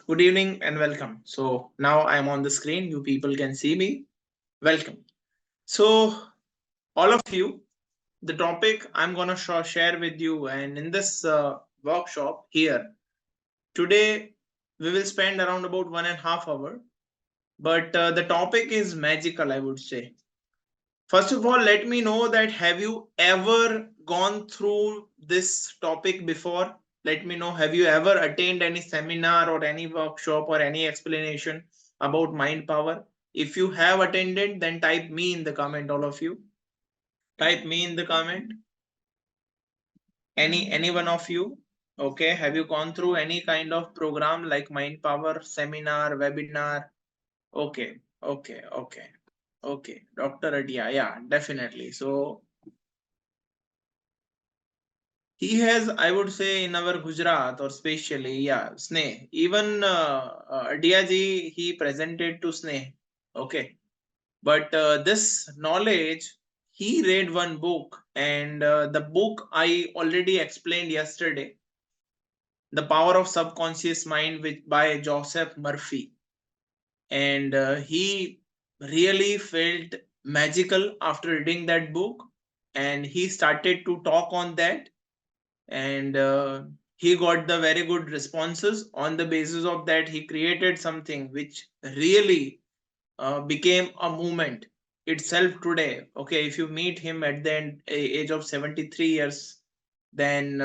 Good evening and welcome. So now I'm on the screen. You people can see me. Welcome. So, all of you, the topic I'm going to share with you, and in this workshop here, today we will spend around about 1.5 hours. But the topic is magical, I would say. First of all, let me know that have you ever gone through this topic before? Let me know, have you ever attained any seminar or any workshop or any explanation about mind power? If you have attended, then type me in the comment, all of you. Type me in the comment. Any one of you. Okay, have you gone through any kind of program like mind power, seminar, webinar? Okay. Dr. Adia, yeah, definitely. So he has, I would say, in our Gujarat or specially, yeah, Sneh. Even Diaji, he presented to Sneh. Okay. But this knowledge, he read one book, and the book I already explained yesterday, The Power of Subconscious Mind, with by Joseph Murphy. And he really felt magical after reading that book, and he started to talk on that, and he got the very good responses. On the basis of that, he created something which really became a movement itself today. Okay, if you meet him at the age of 73 years, then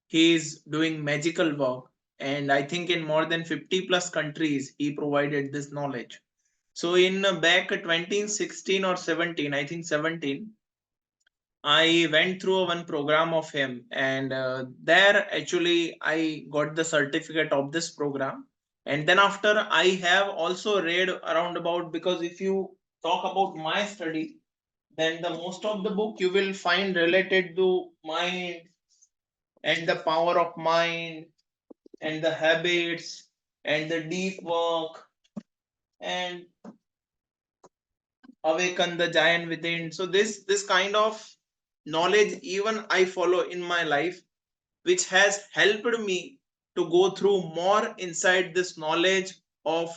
he is doing magical work, and I think in more than 50 plus countries he provided this knowledge. So in back 2016 or 17, I think 17, I went through one program of him, and there actually I got the certificate of this program. And then after, I have also read around about, because if you talk about my study, then the most of the book you will find related to mind and the power of mind and the habits and the deep work and awaken the giant within. So this kind of knowledge even I follow in my life, which has helped me to go through more inside this knowledge of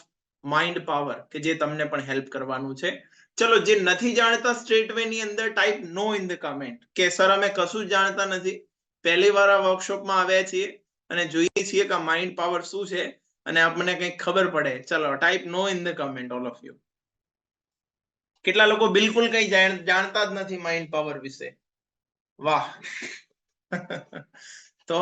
mind power, કે જે તમને પણ help કરવાનું છે. ચલો, જે નથી જાણતા સ્ટ્રેટ વે ની અંદર type no in the comment, કે સર અમે કશું જ જાણતા નથી, પહેલી વાર આ વર્કશોપમાં આવ્યા છીએ અને જોઈએ છીએ કે માઇન્ડ પાવર શું છે અને આપણને કંઈક ખબર પડે. ચલો, type no in the comment all of you. કેટલા લોકો બિલકુલ કંઈ જાણતા જ નથી માઇન્ડ પાવર વિશે? વાહ. તો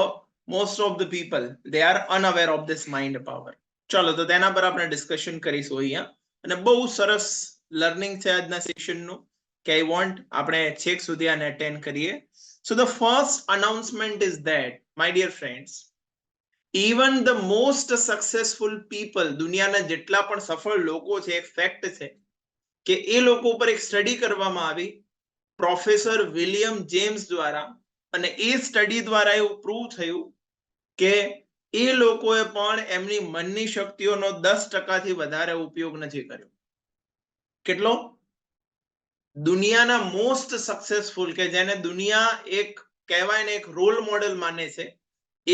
most of the people, they are unaware of this mind power. ચલો, તો તેના પર આપણે ડિસ્કશન કરીશું અહીંયા, અને બહુ સરસ લર્નિંગ છે આજના સેશનનું, કે આઈ વોન્ટ આપણે છેક સુધી આને અટેન્ડ કરીએ. So the first announcement is that, my dear friends, even the most successful people, દુનિયાના જેટલા પણ સફળ લોકો છે, એક ફેક્ટ છે કે એ લોકો ઉપર એક સ્ટડી કરવામાં આવી પ્રોફેસર વિલિયમ જેમ્સ દ્વારા, અને એ સ્ટડી દ્વારા એવું પ્રૂવ થયું કે એ લોકોએ પણ એમની મનની શક્તિઓનો 10% વધારે ઉપયોગ નથી કર્યો. કેટલો? દુનિયાના મોસ્ટ સક્સેસફુલ, કે જેને દુનિયા એક કહેવાય ને એક રોલ મોડેલ માને છે,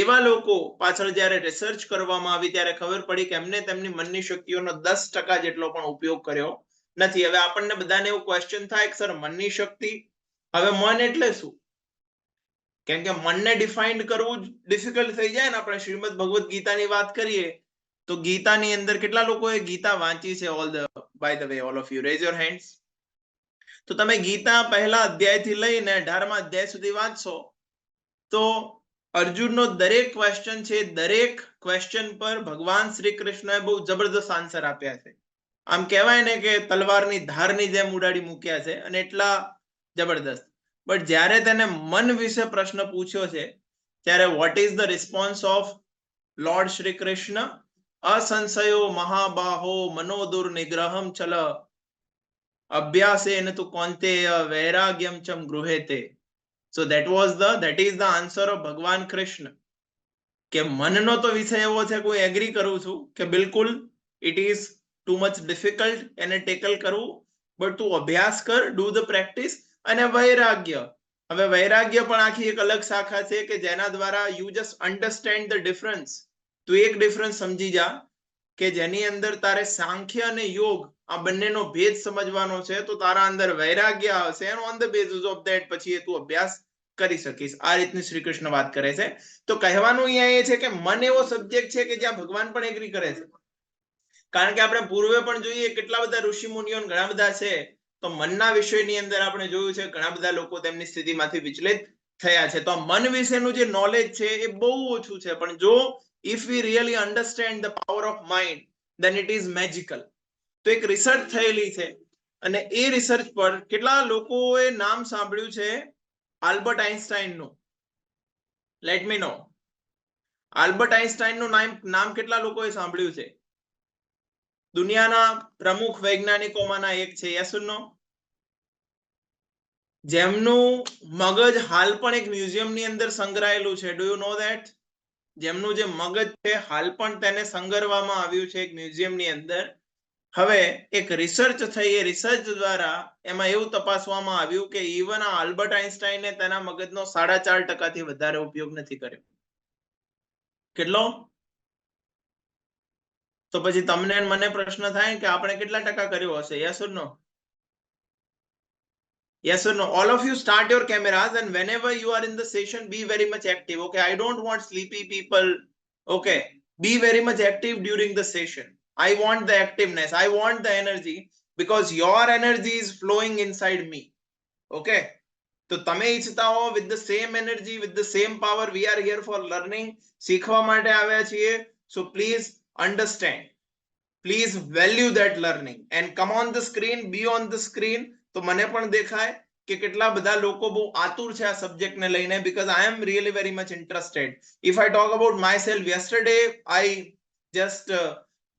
એવા લોકો પાછળ જ્યારે રિસર્ચ કરવામાં આવી ત્યારે ખબર પડી કે એમને તેમની મનની શક્તિઓનો 10% જેટલો પણ ઉપયોગ કર્યો નથી. હવે આપણને બધાને એવું ક્વેશ્ચન થાય કે સર, મનની શક્તિ, હવે મન એટલે શું? કેમ કે મનને ડિફાઇન કરવું જ ડિફિકલ્ટ થઈ જાય ને. આપણે શ્રીમદ ભગવદ ગીતાની વાત કરીએ તો ગીતાની અંદર કેટલા લોકોએ ગીતા વાંચી છે? All the by the way, all of you raise your hands. તો તમે ગીતા પહેલા અધ્યાયથી લઈને 18મા અધ્યાય સુધી વાંચશો તો અર્જુનનો દરેક ક્વેશ્ચન છે, દરેક ક્વેશ્ચન પર ભગવાન શ્રી કૃષ્ણએ બહુ જબરદસ્ત આન્સર આપ્યા છે. આમ કહેવાય ને કે તલવારની ધારની જેમ ઉડાડી મૂક્યા છે, અને એટલા જબરદસ્ત. બટ જ્યારે તેને મન વિશે પ્રશ્ન પૂછ્યો છે ત્યારે what is the response of lord Shri Krishna? અસંશયો મહાબાહો મનોદુર્નિગ્રહમ ચલ અભ્યાસેન તુ કૌંતેય વૈરાગ્યમ ચમ ગૃહેતે. So that is the answer of ભગવાન કૃષ્ણ, કે મનનો તો વિષય એવો છે, કોઈ એગ્રી કરું છું કે બિલકુલ it is too much difficult એને ટેકલ કરવું, બટ તું અભ્યાસ કર, ડુ ધ પ્રેક્ટિસ. અને વૈરાગ્ય, હવે વૈરાગ્ય પણ આખી એક અલગ શાખા છે કે જેના દ્વારા you just understand the difference. તું એક ડિફરન્સ સમજી જા કે જેની અંદર તારે સાંખ્ય અને યોગ આ બંનેનો ભેદ સમજવાનો છે, તો તારા અંદર વૈરાગ્ય આવશે, and on the basis of that પછી તું અભ્યાસ કરી શકીશ. આ રીતની શ્રી કૃષ્ણ વાત કરે છે. તો કહેવાનું અહીંયા એ છે કે મન એવો સબ્જેક્ટ છે કે જ્યાં ભગવાન પણ એગ્રી કરે છે. કારણ કે આપણે પૂર્વે પણ જોઈએ કેટલા બધા ઋષિ મુનિઓ ઘણા બધા છે, તો મનના વિષયની અંદર આપણે જોયું છે ઘણા બધા લોકો તેમની સ્થિતિમાંથી વિચલિત થયા છે. તો મન વિશેનું જે નોલેજ છે એ બહુ ઓછું છે, પણ જો if we really understand the power of mind, then it is magical. તો એક રિસર્ચ થયેલી છે, અને એ રિસર્ચ પર કેટલા લોકોએ નામ સાંભળ્યું છે આલ્બર્ટ આઇન્સ્ટાઈનનું? લેટ મી નો. આલ્બર્ટ આઇન્સ્ટાઈનનું નામ કેટલા લોકોએ સાંભળ્યું છે? દુનિયાના પ્રમુખ વૈજ્ઞાનિકોમાંના એક છે. યસ ઓર નો? જેમનું મગજ હાલ પણ એક મ્યુઝિયમની અંદર સંગ્રહાયેલું છે. Do you know that? જેમનું જે મગજ છે હાલ પણ તેને સંગ્રહવામાં આવ્યું છે એક મ્યુઝિયમની અંદર. હવે એક રિસર્ચ થઈ, એ રિસર્ચ દ્વારા એમાં એવું તપાસવામાં આવ્યું કે ઇવન આ આલ્બર્ટ આઇન્સ્ટાઈને તેના મગજનો 4.5% વધારે ઉપયોગ નથી કર્યો. કેટલો? તો પછી તમને મને પ્રશ્ન થાય કે આપણે કેટલા ટકા કર્યો હશે? Yes or no? Yes or no? All of you start your cameras, and whenever you are in the session, be very much active. Okay, I don't want sleepy people. Okay, be very much active during the session. I want the activeness, I want the energy, because your energy is flowing inside me. Okay, તો તમે ઈચ્છતા હો with the same energy, with the same power, we are here for learning. શીખવા માટે આવ્યા છીએ. So please understand, please value that learning and come on the screen, be on the screen. તો મને પણ દેખાય કે કેટલા બધા લોકો બહુ આતુર છે આ સબ્જેક્ટને લઈને, because I am really very much interested. If I talk about myself, yesterday I just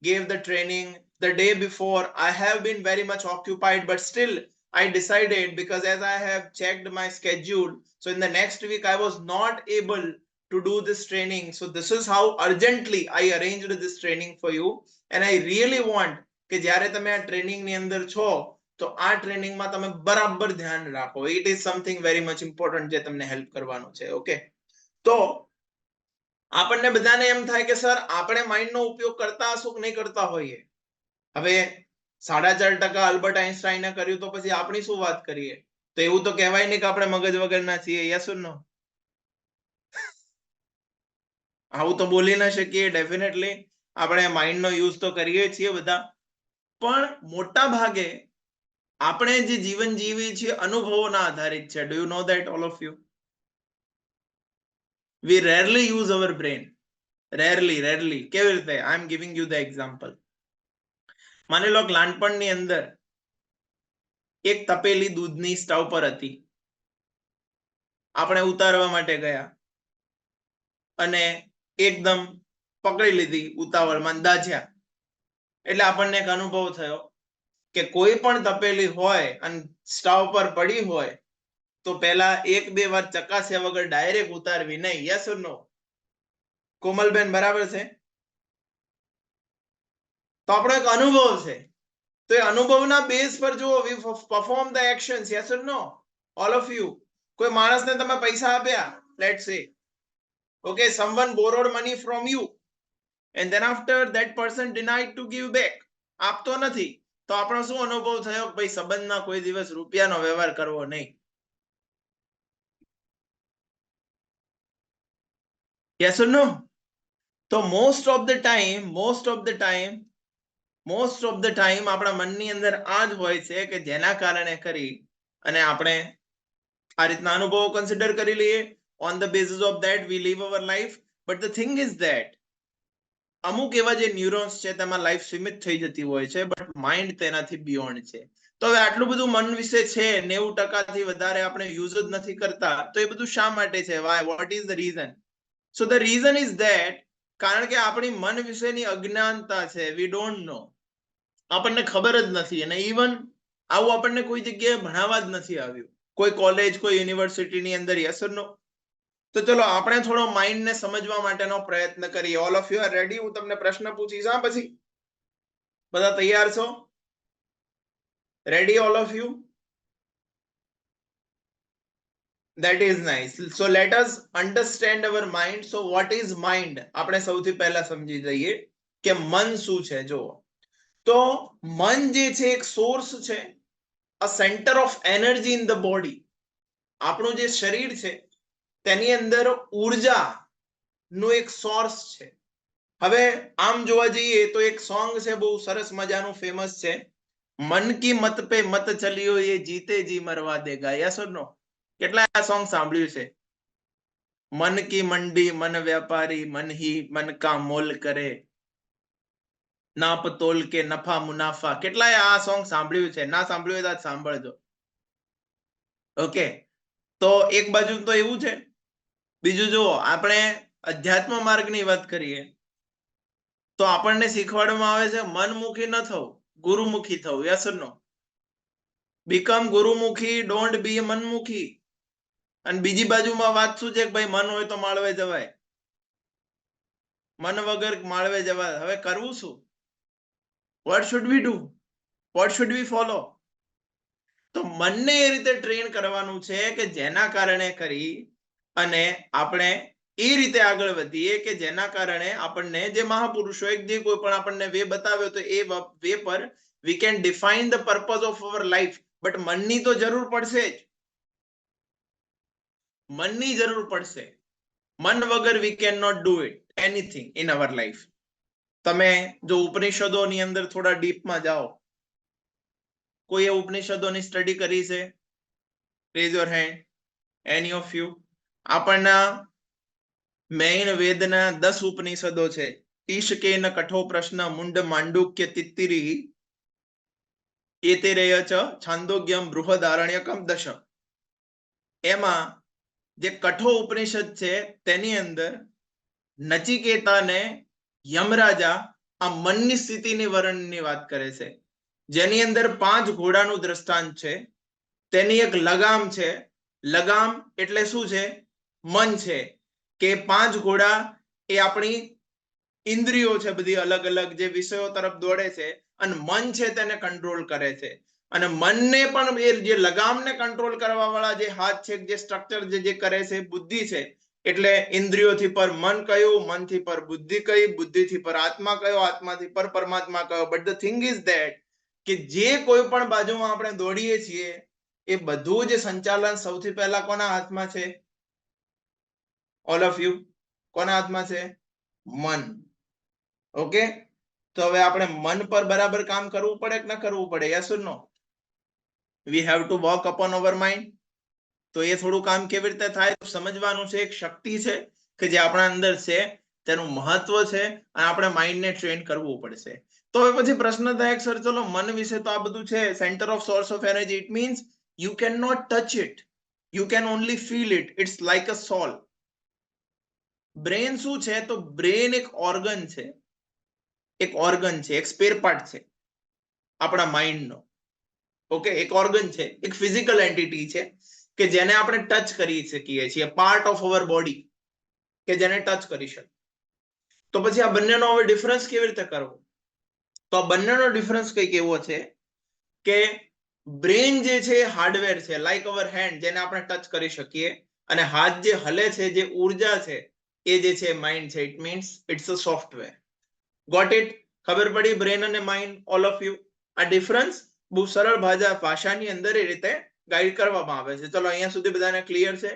gave the training. The day before I have been very much occupied, but still I decided, because as I have checked my schedule, so in the next week I was not able to do this training. So this is how urgently I arranged this training for you, and I really want કે જ્યારે તમે આ ટ્રેનિંગની અંદર છો તો આ ટ્રેનિંગમાં તમે બરાબર ધ્યાન રાખો. It is something very much important જે તમને હેલ્પ કરવાનું છે. ઓકે, તો આપણને બધાને એમ થાય કે સર આપણે માઇન્ડનો ઉપયોગ કરતા હશું કે નહીં કરતા હોઈએ. હવે 4.5% આલ્બર્ટ આઇન્સ્ટાઈને કર્યું, તો પછી આપણી શું વાત કરીએ? તો એવું તો કહેવાય નહીં કે આપણે મગજ વગરના છીએ. યસ ઓર નો? આવું તો બોલી ના શકીએ. ડેફિનેટલી આપણે માઇન્ડનો યુઝ તો કરીએ છીએ બધા, પણ મોટા ભાગે આપણે જે જીવન જીવીએ છીએ અનુભવોના આધારિત છે. Do you know that, all of you? We rarely use our brain. Rarely. કેવી રીતે? I am giving you the example. માની લો કે નાનપણની અંદર એક તપેલી દૂધની સ્ટવ પર હતી. આપણે ઉતારવા માટે ગયા અને એકદમ પકડી લીધી ઉતાવળમાં, દાઝ્યા. એટલે આપણને એક અનુભવ થયો કે કોઈ પણ તપેલી હોય અને સ્ટવ પર પડી હોય તો પહેલા 1-2 વાર ચકાસ્યા વગર ડાયરેક્ટ ઉતારવી નહીં. યસ ઓર નો? કોમલબેન, બરાબર છે? તો આપણો એક અનુભવ છે, તો એ અનુભવના બેઝ પર જો we perform the actions. Yes or no, all of you? કોઈ માણસને તમે પૈસા આપ્યા, let's say, okay, someone borrowed money from you and then after that person denied to give back, આપતો નથી, તો આપણો શું અનુભવ થયો? ભાઈ સંબંધમાં કોઈ દિવસ રૂપિયાનો વ્યવહાર કરવો નહીં. Yes or no? તો most of the time આપણા મનની અંદર આ જ હોય છે કે જેના કારણે કરી અને આપણે આ રીતના અનુભવો કન્સિડર કરી લઈએ. On the basis of that we live our life. But the thing is that અમુક એવા જે ન્યુરોન્સ છે તેમાં લાઈફ સીમિત થઈ જતી હોય છે, બટ માઇન્ડ તેનાથી બિયોન્ડ છે. તો હવે આટલું બધું મન વિશે છે, 90% વધારે આપણે યુઝ જ નથી કરતા, તો એ બધું શા માટે છે? Why? What is the reason? So the reason is that કારણ કે આપણી મન વિશેની અજ્ઞાનતા છે. વી ડોન્ટ નો, આપણને ખબર જ નથી. અને ઇવન આવું આપણને કોઈ જગ્યાએ ભણાવવા જ નથી આવ્યું, કોઈ કોલેજ, કોઈ યુનિવર્સિટીની અંદર. યસ ઓર નો? તો ચલો આપણે થોડો માઇન્ડને સમજવા માટેનો પ્રયત્ન કરીએ. All of you are ready? હું તમને પ્રશ્ન પૂછીશ. હા, પછી બધા તૈયાર છો? Ready all of you? That is nice. So let us understand our mind. So what is mind? આપણે સૌથી પહેલા સમજી જઈએ કે મન શું છે. જો તો મન જે છે એક સોર્સ છે, અ centre of energy in the body. આપણું જે શરીર છે તેની અંદર ઉર્જા નું એક સોર્સ છે. હવે આમ જોવા જઈએ તો એક સોંગ છે બહુ સરસ મજાનું ફેમસ છે, મન કી મત પે મત ચલિયો એ જીતે જી મરવા દેગા. યસ ઓર નો? કેટલા આ સોંગ સાંભળ્યું છે? મન કી મંડી મન વ્યાપારી મન હી મન કા મોલ કરે, નાપ તોલ કે નફા મુનાફા. કેટલાય આ સોંગ સાંભળ્યું છે? ના સાંભળ્યું હોય તો સાંભળજો. ઓકે, તો એક બાજુ તો એવું છે. બીજું જો આપણે અધ્યાત્મ માર્ગની વાત કરીએ તો આપણને શીખવાડવામાં આવે છે મનમુખી ન થવું, ગુરુમુખી થવું. Yes or no? બીકમ ગુરુમુખી, ડોન્ટ બી મનમુખી. અને બીજી બાજુમાં વાત શું છે કે ભાઈ મન હોય તો માળવે જવાય, મન વગર માળવે જવાય. હવે કરવું શું? What should we do? What should we follow? તો મનને એ રીતે ટ્રેન કરવાનું છે કે જેના કારણે કરી અને આપણે એ રીતે આગળ વધીએ કે જેના કારણે આપણને જે મહાપુરુષોએ જે કોઈ પણ આપણને વે બતાવ્યો તો એ વે પર we can define the purpose of our life. But મનની તો જરૂર પડશે જ, મનની જરૂર પડશે. મન વગર we can not do it anything in our life. તમે જો ઉપનિષદોની અંદર થોડા ડીપમાં જાઓ, કોઈએ ઉપનિષદોની સ્ટડી કરી છે? Rays your hand. Any of you? આપણના મેઇન વેદના 10 ઉપનિષદો છે. ઈશકેન કઠો પ્રશ્ન મુંડ માંડુક્ય તિત્તિરી એતેરેય ચ છાંદોગ્યમ બૃહદારણ્યકમ દશ. એમાં જે કઠો ઉપનિષદ છે તેની અંદર નચિકેતાને યમરાજા આ મનની સ્થિતિની વર્ણનની વાત કરે છે, જેની અંદર 5 ઘોડાનું દ્રષ્ટાંત છે. તેની એક લગામ છે. લગામ એટલે શું છે? મન છે. કે 5 ઘોડા એ આપણી ઇન્દ્રિયો છે, બધી અલગ અલગ જે વિષયો તરફ દોડે છે, અને મન છે તેને કંટ્રોલ કરે છે. અને મનને પણ એ જે લગામને કંટ્રોલ કરવા વાળા જે હાથ છે, જે સ્ટ્રક્ચર જે કરે છે, બુદ્ધિ છે. એટલે ઇન્દ્રિયોથી પર મન કયું, મનથી પર બુદ્ધિ કઈ, બુદ્ધિથી પર આત્મા કયો, આત્માથી પર પરમાત્મા કયો. But the thing is that કે જે કોઈ પણ બાજુમાં આપણે દોડીએ છીએ એ બધું જ સંચાલન સૌથી પહેલા કોના હાથમાં છે? ઓલ ઓફ યુ, કોના હાથમાં છે? મન. ઓકે, તો હવે આપણે મન પર બરાબર કામ કરવું પડે કે ના કરવું પડે? Yes or no? We have to work upon our mind. તો એ થોડું કામ કેવી રીતે થાય સમજવાનું છે. એક શક્તિ છે કે જે આપણા અંદર છે, તેનું મહત્વ છે, અને આપણે માઇન્ડને ટ્રેન કરવું પડશે. તો હવે પછી પ્રશ્ન થાય સર ચલો મન વિશે તો આ બધું છે, centre of source of energy. It means you can not touch it, you can only feel it. It's like a soul. Brain શું છે? તો બ્રેન એક ઓર્ગન છે, એક ઓર્ગન છે, એક સ્પેર પાર્ટ છે આપણા માઇન્ડનો. ઓકે, એક ઓર્ગન છે, એક ફિઝિકલ એન્ટિટી છે કે જેને આપણે ટચ કરી શકીએ છીએ, પાર્ટ ઓફ અવર બોડી કે જેને ટચ કરી શકીએ. તો પછી આ બંનેનો હવે ડિફરન્સ કેવી રીતે કરવો? તો આ બંનેનો ડિફરન્સ કંઈક એવો છે કે બ્રેન જે છે હાર્ડવેર છે, લાઈક અવર હેન્ડ, જેને આપણે ટચ કરી શકીએ, અને હાથ જે હલે છે, જે ઉર્જા છે, એ જે છે માઇન્ડ છે. It means it's a software. Got it? ખબર પડી બ્રેન અને માઇન્ડ? All of you? આ ડિફરન્સ બહુ સરળ ભાષાની અંદર એ રીતે ગાઈડ કરવામાં આવે છે. ચલો અહીંયા સુધી બધાને ક્લિયર છે?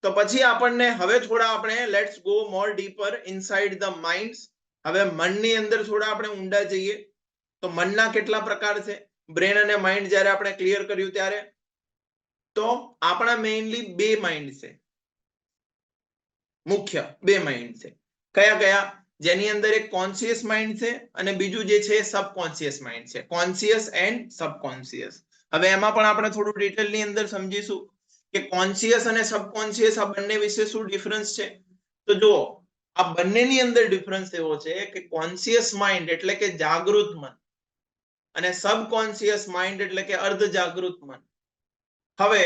તો પછી આપણને હવે થોડા આપણે let's go more dipper inside the mind. હવે મનની અંદર થોડા આપણે ઊંડા જઈએ. તો મનના કેટલા પ્રકાર છે? બ્રેન અને માઇન્ડ જ્યારે આપણે ક્લિયર કર્યું ત્યારે તો આપણા મેઇનલી 2 માઇન્ડ છે, મુખ્ય 2 માઇન્ડ છે. કયા કયા? જેની અંદર એક કોન્શિયસ માઇન્ડ છે અને બીજું જે છે સબકોન્શિયસ માઇન્ડ છે. Conscious and subconscious. હવે એમાં પણ આપણે થોડું ડિટેલની અંદર સમજીશું કે કોન્શિયસ અને સબકોન્શિયસ આ બંને વિશે શું ડિફરન્સ છે. તો જુઓ, આ બંનેની અંદર ડિફરન્સ એવો છે કે કોન્શિયસ માઇન્ડ એટલે કે જાગૃત મન, અને સબકોન્શિયસ માઇન્ડ એટલે કે અર્ધ જાગૃત મન. હવે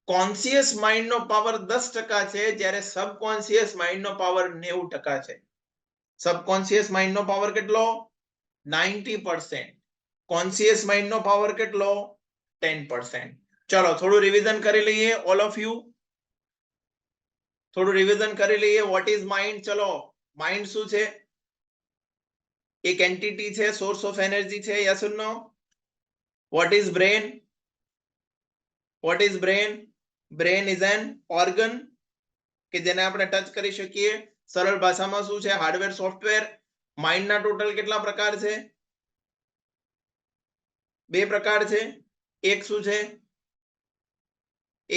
કોન્શિયસ માઇન્ડ નો પાવર 10% છે, જ્યારે સબકોન્શિયસ માઇન્ડ નો પાવર 90% છે. સબકોન્શિયસ માઇન્ડ નો પાવર કેટલો? 90%. કોન્શિયસ માઇન્ડ નો પાવર કેટલો? 10%. ચલો થોડું રિવિઝન કરી લઈએ ઓલ ઓફ યુ. થોડું રિવિઝન કરી લઈએ. What is mind? ચલો, માઇન્ડ શું છે? એક એન્ટિટી છે, સોર્સ ઓફ એનર્જી છે, yes or no? What is brain? What is brain? Brain is an organ કે જેને આપણે ટચ કરી શકીએ. સરળ ભાષામાં શું છે? Hardware, software. માઇન્ડ ના ટોટલ કેટલા પ્રકાર છે? 2 પ્રકાર છે. એક શું છે?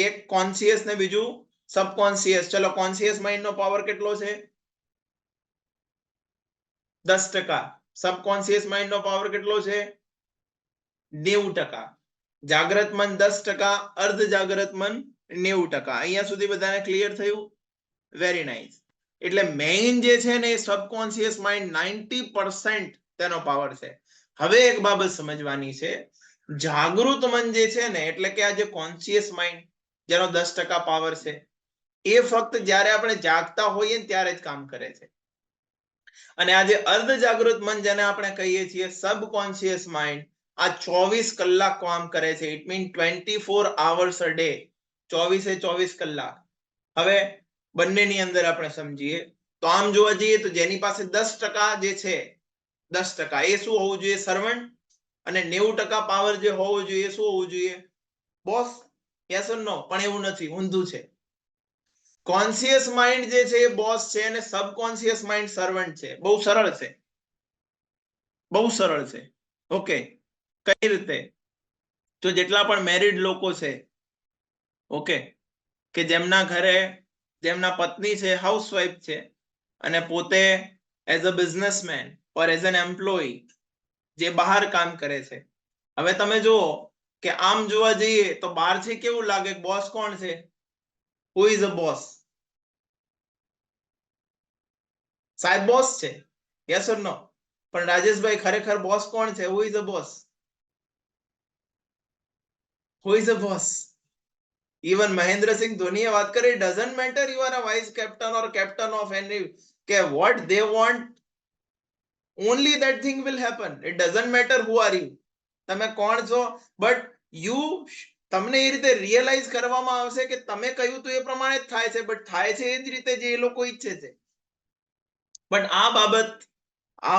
એક કોન્શિયસ ને બીજું સબકોન્શિયસ. ચલો કોન્શિયસ માઇન્ડ નો પાવર કેટલો છે? 10%. સબકોન્શિયસ માઇન્ડ નો પાવર કેટલો છે? 90%. જાગ્રત મન 10%, અર્ધ જાગ્રત મન 90%. અહીંયા સુધી બધાને ક્લિયર થયું? Very nice. એટલે મેઇન જે છે ને એ સબકોન્શિયસ માઇન્ડ 90% તેનો પાવર છે. હવે એક બાબત સમજવાની છે. જાગૃત મન જે છે ને એટલે કે આ જે કોન્શિયસ માઇન્ડ જેનો 10% પાવર છે એ ફક્ત જ્યારે આપણે જાગતા હોઈએ ત્યારે જ કામ કરે છે. અને આ જે અર્ધ જાગૃત મન જેને આપણે કહીએ છીએ સબકોન્શિયસ માઇન્ડ, આ 24 કલાક કામ કરે છે. It mean 24 hours a day. 24 કલાક. હવે બંનેની અંદર આપણે સમજીએ તો આમ જોવા જઈએ તો જેની પાસે 10% જે છે 10% એ શું હોવું જોઈએ? સર્વન્ટ. અને 90% પાવર જે હોવો જોઈએ શું હોવું જોઈએ? બોસ. Yes or no? પણ એવું નથી, ઊંધું છે. કોન્શિયસ માઇન્ડ જે છે એ બોસ છે અને સબકોન્શિયસ માઇન્ડ સર્વન્ટ છે. બહુ સરળ છે, બહુ સરળ છે. ઓકે, કઈ રીતે? તો જેટલા પણ મેરિડ લોકો છે, ઓકે, કે જેમના ઘરે જેમના પત્ની છે હાઉસવાઈફ છે અને પોતે as a businessman or as an employee જે બહાર કામ કરે છે. હવે તમે જુઓ કે આમ જોવા જઈએ તો બહારથી કેવું લાગે? બોસ કોણ છે? Who is a boss? સાહેબ બોસ છે. Yes or no? પણ રાજેશભાઈ ખરેખર બોસ કોણ છે? Who is a boss? Who is a boss? Even Mahendra Singh ધોનીએ વાત કરી, doesn't matter you are a vice captain or captain of any, કે what they want only that thing will happen. It doesn't matter who are you. તમે કોણ છો? But you તમને એ રીતે realise કરવામાં આવશે કે તમે કહ્યું તો એ પ્રમાણે જ થાય છે, બટ થાય છે એ જ રીતે જે એ લોકો ઈચ્છે છે. બટ આ બાબત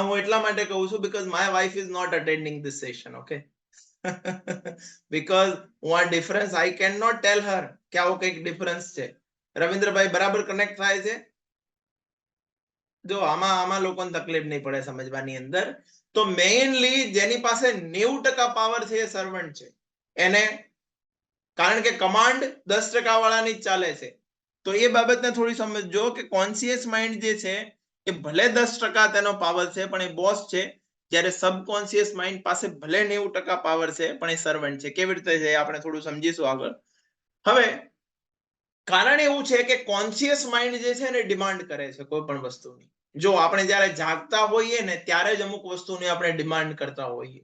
હું એટલા માટે કહું છું because my wife is not attending this session. Okay, because હું આ difference I can not tell her કે આવો કંઈક ડિફરન્સ છે. રવિન્દ્રભાઈ બરાબર કનેક્ટ થાય છે? જો આમાં લોકોને તકલીફ નહીં પડે સમજવાની અંદર. તો મેઇનલી જેની પાસે 90% પાવર છે એ સર્વન્ટ છે. એને કારણ કે કમાન્ડ 10% વાળાની જ ચાલે છે. તો એ બાબતને થોડી સમજજો કે કોન્શિયસ માઇન્ડ જે છે એ ભલે 10% તેનો પાવર છે પણ એ બોસ છે, જ્યારે સબકોન્શિયસ માઇન્ડ પાસે ભલે 90% પાવર છે પણ એ સર્વન્ટ છે. કેવી રીતે છે આપણે થોડું સમજીશું આગળ. હવે કારણ એવું છે કે કોન્શિયસ માઇન્ડ જે છે ને ડિમાન્ડ કરે છે કોઈ પણ વસ્તુની. જો આપણે જ્યારે જાગતા હોઈએ ને ત્યારે જ અમુક વસ્તુની આપણે ડિમાન્ડ કરતા હોઈએ.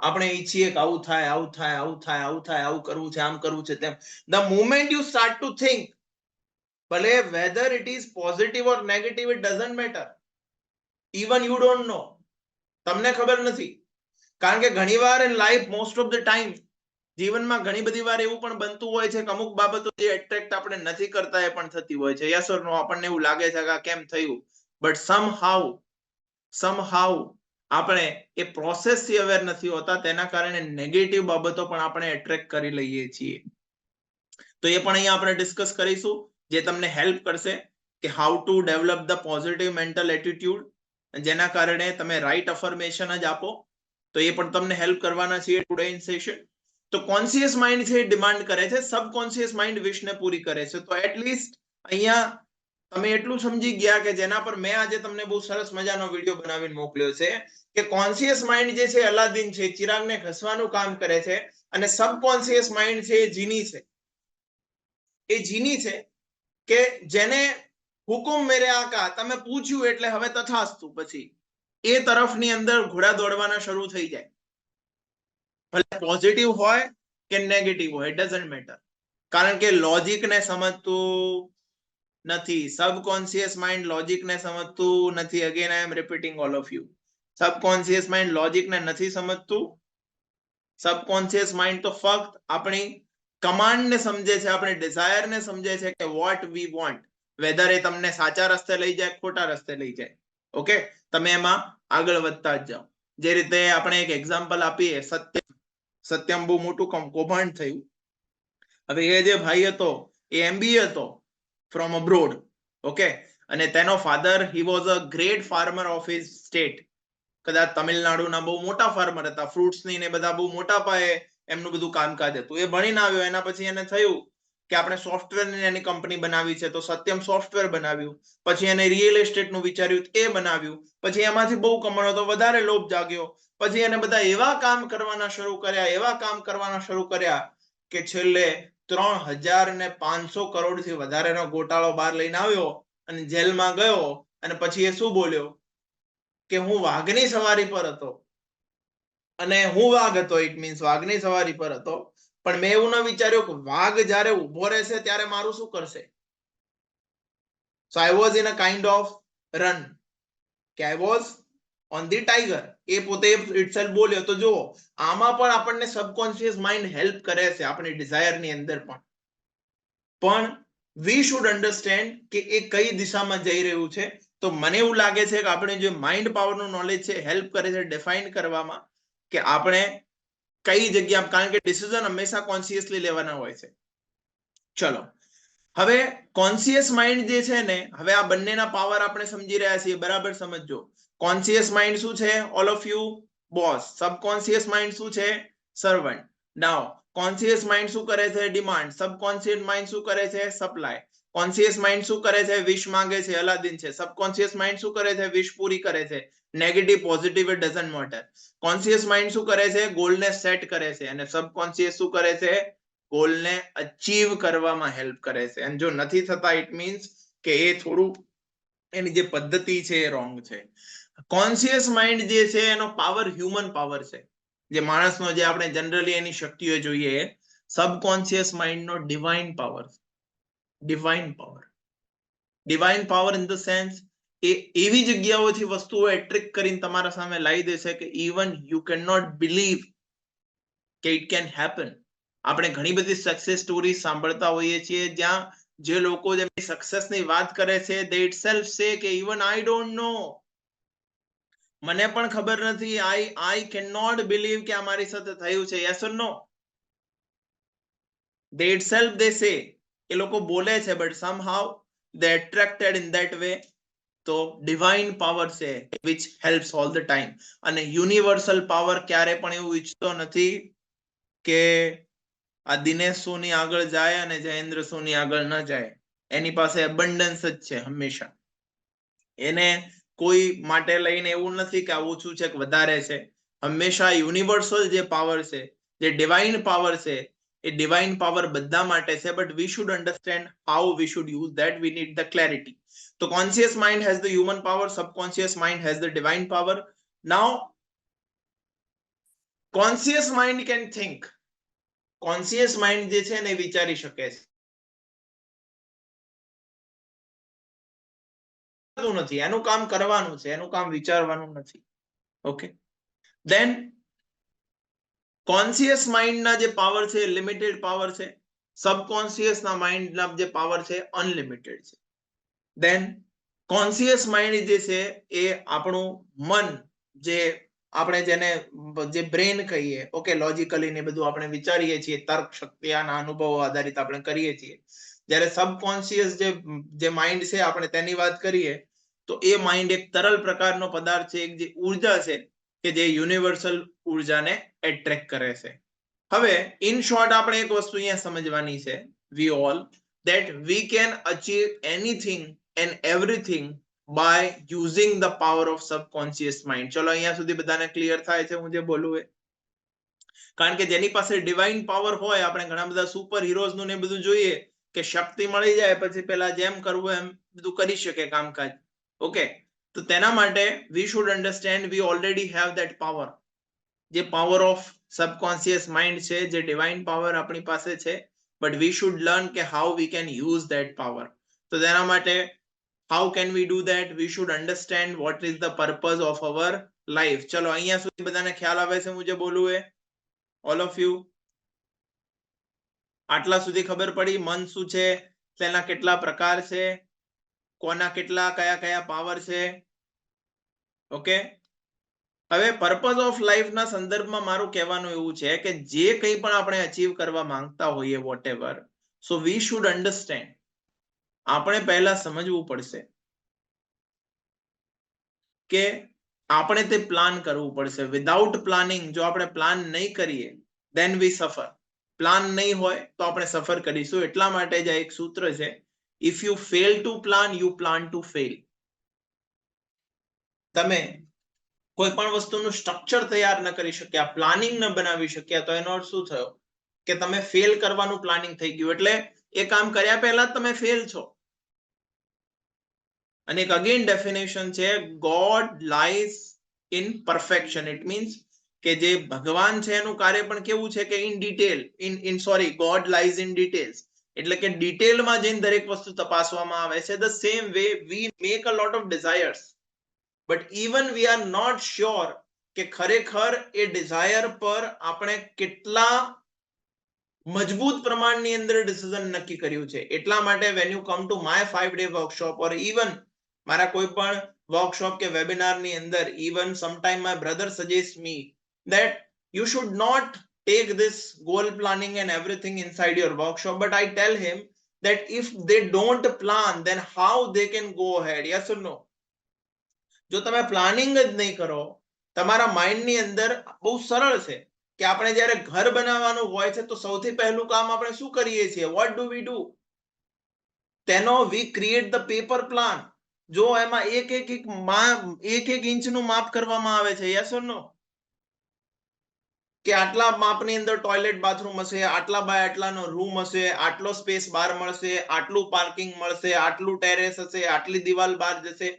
આપણે ઈચ્છીએ કે આવું થાય, આવું થાય, આવું થાય, આવું થાય, આવું કરવું છે, આમ કરવું છે, તેમ. The moment you start two think, ભલે whether it is positive or negative, it doesn't matter. Even you don't know. તમને ખબર નથી. કારણ કે ઘણીવાર in life, most of the time, જીવનમાં ઘણી બધી વાર એવું પણ બનતું હોય છે કે અમુક બાબતો જે એટ્રેક્ટ આપણે નથી કરતા એ પણ થતી હોય છે. યસ ઓર નો? આપણને એવું લાગે છે કે આ કેમ થયું, બટ somehow આપણે એ પ્રોસેસ થી અવેર નથી હોતા, તેના કારણે નેગેટિવ બાબતો પણ આપણે એટ્રેક્ટ કરી લઈએ છીએ. તો એ પણ અહીંયા આપણે ડિસ્કસ કરીશું, જે તમને હેલ્પ કરશે કે how to develop the positive mental attitude, જેના કારણે તમે રાઈટ અફર્મેશન જ આપો. તો એ પણ તમને હેલ્પ કરવાના છીએ ટુડે ઇન સેશન. તો કોન્શિયસ માઇન્ડ છે ડિમાન્ડ કરે છે, સબકોન્શિયસ માઇન્ડ વિશને પૂરી કરે છે. તો એટલીસ્ટ અહીંયા તમે એટલું સમજી ગયા કે જેના પર મેં આજે તમને બહુ સરસ મજાનો વિડીયો બનાવીને મોકલ્યો છે કે કોન્શિયસ માઇન્ડ જે છે અલાદીન છે, ચિરાગને ઘસવાનું કામ કરે છે, અને સબકોન્શિયસ માઇન્ડ છે એ જીની છે. એ જીની છે કે જેને હુકુમ મેરે આકા, તમે પૂછ્યું એટલે હવે તથાસ્તુ, પછી એ તરફની અંદર ઘોડા દોડવાના શરૂ થઈ જાય. ભલે પોઝિટિવ હોય કે નેગેટિવ હોય, ઇટ ડઝન્ટ મેટર. કારણ કે લોજિકને સમજતું નથી. સબકોન્શિયસ માઇન્ડ લોજિકને સમજતું નથી. Again I am repeating all of you. Subconscious mind લોજિકને નથી સમજતું. સબકોન્શિયસ માઇન્ડ તો ફક્ત આપણી કમાન્ડને સમજે છે, આપણી ડિઝાયરને સમજે છે કે વોટ વી વોન્ટ, વેધર એ તમને સાચા રસ્તે લઈ જાય, ખોટા રસ્તે લઈ જાય. ઓકે, તમે એમાં આગળ વધતા જ જાઓ. જે રીતે આપણે એક એક્ઝામ્પલ આપીએ, સત્યમ બહુ મોટું કૌભાંડ થયું. હવે એ જે ભાઈ હતો એ MBA હતો ફ્રોમ અબ્રોડ, ઓકે, અને તેનો father he was a great farmer of his state. કદાચ તમિલનાડુના બહુ મોટા ફાર્મર હતા, ફ્રૂટ્સની ને બધા બહુ મોટા પાયે એમનું બધું કામકાજ હતું. એ ભણીને આવ્યો, એના પછી એને થયું કે આપણે સોફ્ટવેરની એની કંપની બનાવી છે, તો સત્યમ સોફ્ટવેર બનાવ્યું. પછી એને રિયલ એસ્ટેટનું વિચાર્યું, એ બનાવ્યું. પછી એમાંથી બહુ કમાણો તો વધારે લોભ જાગ્યો. પછી એને બધા એવા કામ કરવાના શરૂ કર્યા કે છેલ્લે 3,500 કરોડથી વધારેનો ગોટાળો બહાર લઈને આવ્યો અને જેલમાં ગયો. અને પછી એ શું બોલ્યો કે હું વાઘની સવારી પર હતો, અને હું વાઘ હતો, ઇટ મીન્સ વાઘની સવારી પર હતો, પણ મેં એવું ન વિચાર્યું કે વાઘ જ્યારે ઉભો રહેશે ત્યારે મારું શું કરશે. So I was in a kind of run, કે I was on the tiger. એ પોતે itself બોલ્યો. તો જુઓ, આમાં પણ આપણને સબકોન્શિયસ માઇન્ડ હેલ્પ કરે છે આપણી ડિઝાયરની અંદર પણ વી શુડ અન્ડરસ્ટેન્ડ કે એ કઈ દિશામાં જઈ રહ્યું છે. તો મને એવું લાગે છે કે આપણે જે માઇન્ડ પાવરનું નોલેજ છે હેલ્પ કરે છે ડિફાઇન કરવામાં કે આપણે કઈ જગ્યા, કારણ કે ડિસિઝન હંમેશા કોન્શિયસલી લેવાના હોય છે. ચલો, હવે કોન્શિયસ માઇન્ડ જે છે ને, હવે આ બંનેના પાવર આપણે સમજી રહ્યા છીએ, બરાબર સમજજો. કોન્શિયસ માઇન્ડ શું છે? All of you boss. Subconscious mind શું છે? સર્વન્ટ. નાઉ કોન્શિયસ માઇન્ડ શું કરે છે? ડિમાન્ડ. સબકોન્શિયસ માઇન્ડ શું કરે છે? સપ્લાય. કોન્શિયસ માઇન્ડ શું કરે છે? વિશ માંગે છે, અલાદીન છે. સબકોન્શિયસ માઇન્ડ શું કરે છે? વિશ પૂરી કરે છે. Negative positive it doesn't matter. Conscious mind શું કરે છે? ગોલને સેટ કરે છે. અને સબકોન્શિયસ શું કરે છે? ગોલને અચીવ કરવામાં હેલ્પ કરે છે. અને જો નથી થતા, ઇટ મીન્સ કે એ થોડું એની જે પદ્ધતિ છે એ રોંગ છે. કોન્શિયસ માઇન્ડ જે છે એનો પાવર હ્યુમન પાવર છે, જે માણસનો, જે આપણે જનરલી એની શક્તિઓ જોઈએ. સબકોન્શિયસ માઇન્ડનો divine power. Divine power, divine power in the sense એ એવી જગ્યાઓથી વસ્તુઓ એટ્રેક્ટ કરીને તમારા સામે લાવી દેશે કે even you can not believe કે ઇટ કેન હેપન. આપણે ઘણી બધી સક્સેસ સ્ટોરી સાંભળતા હોઈએ છીએ જ્યાં જે લોકો જેમની સક્સેસની વાત કરે છે, they itself say કે even I don't know, મને પણ ખબર નથી, I cannot believe કે આ મારી સાથે થયું છે. yes or no? They itself they say, એ લોકો બોલે છે, but somehow they attracted in that way. તો ડિવાઇન પાવર છે which helps all the time. અને યુનિવર્સલ પાવર ક્યારે પણ એવું ઈચ્છતો નથી કે આ દિનેશ સોની આગળ જાય અને જયેન્દ્ર સોની આગળ ન જાય. એની પાસે અબન્ડન્સ જ છે હંમેશા. એને કોઈ માટે લઈને એવું નથી કે આ ઓછું છે કે વધારે છે. હંમેશા યુનિવર્સલ જે પાવર છે, જે ડિવાઇન પાવર છે, એ ડિવાઇન પાવર બધા માટે છે. But we should understand how we should use that. We need the clarity. તો conscious mind has the human power, subconscious mind has the divine power. Now conscious mind can think. Conscious mind જે છે ને એ વિચારી શકે છે. નથી, એનું કામ કરવાનું છે, એનું કામ વિચારવાનું નથી. ઓકે, દેન કોન્શિયસ માઇન્ડના જે પાવર છે લિમિટેડ પાવર છે. સબકોન્શિયસના માઇન્ડના જે પાવર છે અનલિમિટેડ છે. દેન કોન્શિયસ માઇન્ડ જે છે એ આપણું મન, જે આપણે જેને જે બ્રેન કહીએ, ઓકે, લોજિકલી ને બધું આપણે વિચારીએ છીએ, તર્ક શક્તિ આના અનુભવો આધારિત આપણે કરીએ છીએ. જ્યારે સબકોન્શિયસ જે માઇન્ડ છે આપણે તેની વાત કરીએ તો એ માઇન્ડ એક તરલ પ્રકારનો પદાર્થ છે, એક જે ઉર્જા છે કે જે યુનિવર્સલ ઉર્જાને એટ્રેક્ટ કરે છે. હવે ઇન શોર્ટ આપણે એક વસ્તુ અહીંયા સમજવાની છે, we all, that we can achieve anything and everything by using the power of subconscious mind. ચલો અહીંયા સુધી બધાને ક્લિયર થાય છે હું જે બોલું એ? કારણ કે જેની પાસે ડિવાઇન પાવર હોય, આપણે ઘણા બધા સુપર હીરોઝ નું ને બધું જોઈએ કે શક્તિ મળી જાય પછી પેલા જેમ કરવું એમ બધું કરી શકે કામકાજ. ઓકે, તો તેના માટે વી should understand V already have that power. જે પાવર ઓફ સબકોન્શિયસ માઇન્ડ છે, જે ડિવાઇન પાવર આપણી પાસે છે, બટ વી શુડ લર્ન કે how we can use that power. તો તેના માટે how can we do that? V should understand what is the purpose of our life. ચલો અહીંયા સુધી બધાને ખ્યાલ આવે છે હું જે બોલું એ? ઓલ ઓફ યુ આટલા સુધી ખબર પડી મન શું છે, તેના કેટલા પ્રકાર છે, કોના કેટલા કયા કયા પાવર છે? ઓકે, હવે પર્પઝ ઓફ લાઈફ ના સંદર્ભમાં મારું કહેવાનું એવું છે કે જે કંઈ પણ આપણે અચીવ કરવા માંગતા હોઈએ whatever, so we should understand, આપણે પહેલા સમજવું પડશે કે આપણે તે પ્લાન કરવું પડશે. વિધાઉટ પ્લાનિંગ, જો આપણે પ્લાન નહીં કરીએ દેન વી સફર. પ્લાન નહીં હોય તો આપણે સફર કરીશું. એટલા માટે જ એક સૂત્ર છે, if you fail to plan you plan to fail. તમે કોઈ પણ વસ્તુનું સ્ટ્રક્ચર તૈયાર ન કરી શક્યા, પ્લાનિંગ ન બનાવી શક્યા, તો એનો અર્થ શું થયો કે તમે ફેલ કરવાનું પ્લાનિંગ થઈ ગયું, એટલે એ કામ કર્યા પહેલા જ તમે ફેલ છો. અને એક અગેન ડેફિનેશન છે, God lies in perfection. It means કે જે ભગવાન છે એનું કાર્ય પણ કેવું છે કે in detail, God lies in details, એટલે કે ડિટેલમાં જઈને દરેક વસ્તુ તપાસવામાં આવે છે. The same way we make a lot of desires, but even we are not sure કે ખરેખર એ ડિઝાયર પર આપણે કેટલા મજબૂત પ્રમાણની અંદર ડિસિઝન નક્કી કર્યું છે. એટલા માટે when you come to my 5-day workshop or even મારા કોઈ પણ વર્કશોપ કે વેબિનારની અંદર, even sometime my brother suggest me that you should not take this goal planning and everything inside your workshop, but I tell him that if they don't plan then how they can go ahead. Yes or no? જો તમે planning જ નહીં કરો, તમારા માઇન્ડની અંદર બહુ સરળ છે કે આપણે જ્યારે ઘર બનાવવાનું હોય છે તો સૌથી પહેલું કામ આપણે શું કરીએ છીએ? What do we do? તેનો વી ક્રિએટ ધ પેપર પ્લાન. જો એમાં એક એક ઇંચનું માપ કરવામાં આવે છે. યસ ઓર નો? કે આટલા માપની અંદર ટોયલેટ બાથરૂમ હશે, આટલા બાય આટલાનો રૂમ હશે, આટલો સ્પેસ બહાર મળશે, આટલું પાર્કિંગ મળશે, આટલું ટેરેસ હશે, આટલી દિવાલ બહાર જશે.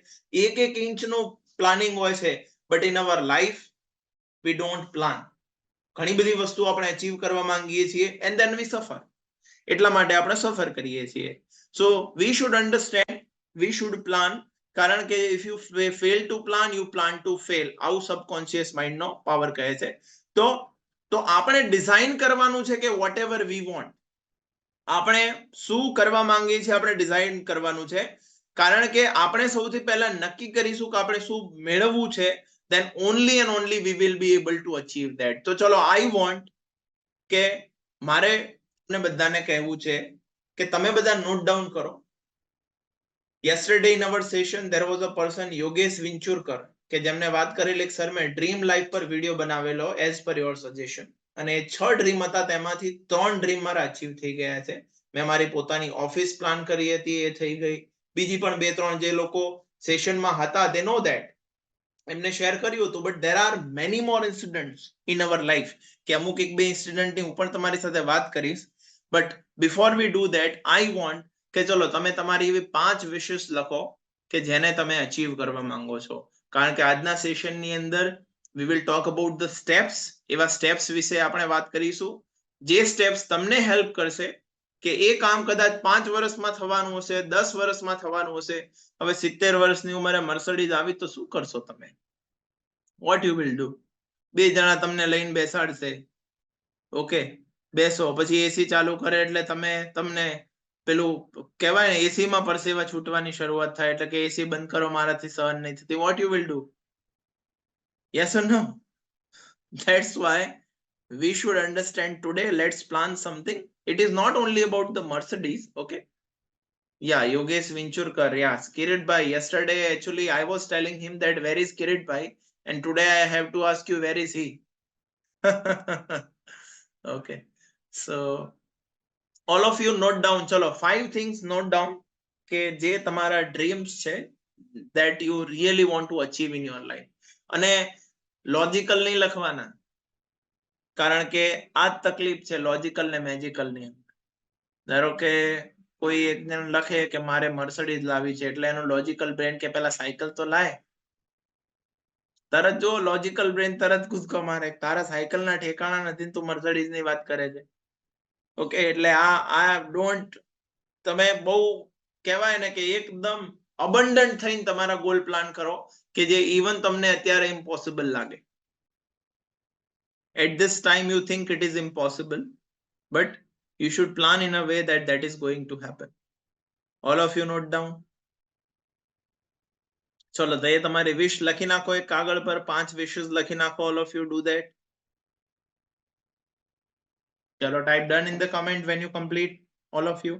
એક એક ઇંચનું પ્લાનિંગ હોય છે. But in our life we don't plan. ઘણી બધી વસ્તુ આપણે અચીવ કરવા માંગીએ છીએ એન્ડ ધેન વી સફર. એટલા માટે આપણે સફર કરીએ છીએ. So we should understand, we should plan. કારણ કે if you fail to plan you plan to fail, આવું સબકોન્શિયસ માઇન્ડનો પાવર કહે છે. તો આપણે ડિઝાઇન કરવાનું છે કે વોટ એવર વી વોન્ટ, આપણે શું કરવા માંગીએ છીએ આપણે ડિઝાઇન કરવાનું છે. કારણ કે આપણે સૌથી પહેલા નક્કી કરીશું કે આપણે શું મેળવવું છે, then only and only we will be able to achieve that. તો ચલો, I want કે મારે બધાને કહેવું છે કે તમે બધા નોટ ડાઉન કરો. yesterday in our session there was a person, Yogesh Vinchurkar, કે જેમને વાત કરેલી સર મેં ડ્રીમ લાઈફ પર વિડીયો બનાવેલો એઝ પર યોર સજેશન, અને 6 ડ્રીમ હતા, તેમાંથી 3 ડ્રીમ મારા અચીવ થઈ ગયા છે. મેં મારી પોતાની ઓફિસ પ્લાન કરી હતી, એ થઈ ગઈ. બીજી પણ 2-3 જે લોકો સેશનમાં હતા they know that, એમને શેર કર્યું હતું. But there are many more incidents in our life કે અમુક 1-2 ઇન્સિડન્ટની હું પણ તમારી સાથે વાત કરીશ. But before we do that I want કે ચલો તમે તમારી એવી 5 વિશેસ લખો કે જેને તમે અચીવ કરવા માંગો છો. કારણ કે આજના સેશનની અંદર we will talk about the steps. એવા સ્ટેપ્સ વિશે આપણે વાત કરીશું, જે સ્ટેપ્સ તમને હેલ્પ કરશે કે એ કામ કદાચ 5 વર્ષમાં થવાનું હશે, 10 વર્ષમાં થવાનું હશે. હવે 70 વર્ષની ઉંમરે મર્સિડીઝ આવી તો શું કરશો તમે? Vote you will do? 2 જણા તમને લઈને બેસાડશે, ઓકે, બેસો, પછી એસી ચાલુ કરે એટલે તમને પેલું કહેવાય ને, એસી માં પરસેવા છૂટવાની શરૂઆત થાય, એટલે કે એસી બંધ કરો, મારાથી સહન નહીં થતી. What you will do? Yes or no? That's why we should understand today. Let's plan something. It is not only about the Mercedes, okay? Yeah, Yogesh Vinchurkar. Yeah, Kirit Bhai. Yesterday, actually, I was telling him that where is Kirit Bhai, and today I have to ask you where is he. Okay, so all of you note down. Chalo, 5 things note down કે જે તમારા dreams છે that you really want to achieve in your life. અને logical નહીં લખવાના, કારણ કે આ જ તકલીફ છે લોજિકલ ને મેજિકલ ની. ધારો કે કોઈ એક જણ લખે કે મારે મર્સિડીઝ લાવી છે, એટલે એનો લોજિકલ બ્રેન કે પેલા સાયકલ તો લાય. તરત જો લોજિકલ બ્રેન તરત કૂદકો મારે, તારા સાયકલ ના ઠેકાણા નથી, તું મર્સિડીઝ ની વાત કરે છે. ઓકે, એટલે આ ડોન્ટ, તમે બહુ કહેવાય ને કે એકદમ અબન્ડન્ટ થઈને તમારા ગોલ પ્લાન કરો કે જે ઇવન તમને અત્યારે ઇમ્પોસિબલ લાગે. At this time you think it is impossible, but you should plan in a way that that is going to happen. All of you note down. ચલો તો એ તમારી વિશ લખી નાખો એક કાગળ પર 5 wishes લખી નાખો. All of you do that. ચલો type done in the comment when you complete. All of you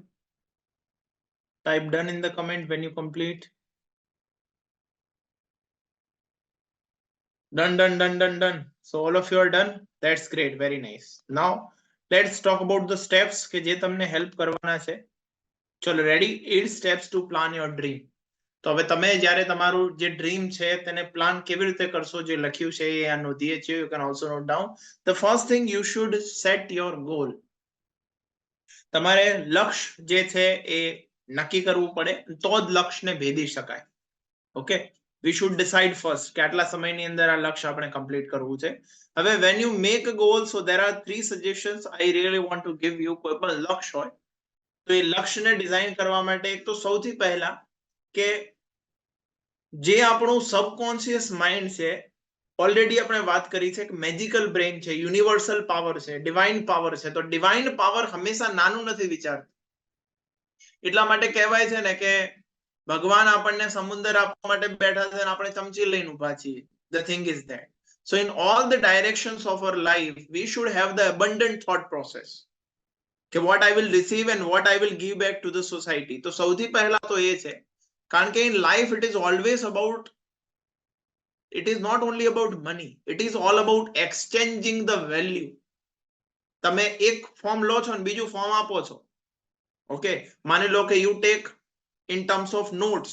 type done in the comment when you complete. Done. So all of you are done. That's great. Very nice. Now let's talk about the steps કે જે તમને help કરવાના છે. ચલો ready? 8 steps to plan your dream. તો હવે તમે જ્યારે તમારું જે ડ્રીમ છે તેને પ્લાન કેવી રીતે કરશો જે લખ્યું છે એ આ નોંધીએ છીએ. You can also note down. The first thing, you should set your goal. તમારે લક્ષ્ય જે છે એ નક્કી કરવું પડે તો જ લક્ષ્યને ભેદી શકાય. Okay, we should decide first કે આટલા સમયની અંદર આ લક્ષ્ય આપણે કમ્પ્લીટ કરવું છે. હવે when you make a goal, so there are 3 suggestions I really want to give you. કોઈ પણ લક્ષ્ય હોય તો એ લક્ષ્યને ડિઝાઇન કરવા માટે એક તો સૌથી પહેલા કે જે આપણું સબકોન્શિયસ માઇન્ડ છે, ઓલરેડી આપણે વાત કરી છે કે મેજિકલ બ્રેન છે, યુનિવર્સલ પાવર છે, ડિવાઇન પાવર છે. તો ડિવાઇન પાવર હંમેશા નાનું નથી વિચારતું. એટલા માટે કહેવાય છે ને કે ભગવાન આપણને સમુદ્ર આપવા માટે બેઠા છે અને આપણે ચમચી લઈને ઊભા છીએ. The thing is that, so in all the directions of our life we should have the abundant thought process કે what I will receive and what I will give back to the society. તો સૌથી પહેલા તો એ છે, કારણ કે in life it is always about, it is not only about money, it is all about exchanging the value. તમે એક form લો છો અને બીજું ફોર્મ આપો છો. ઓકે, માની લો કે you take in terms of notes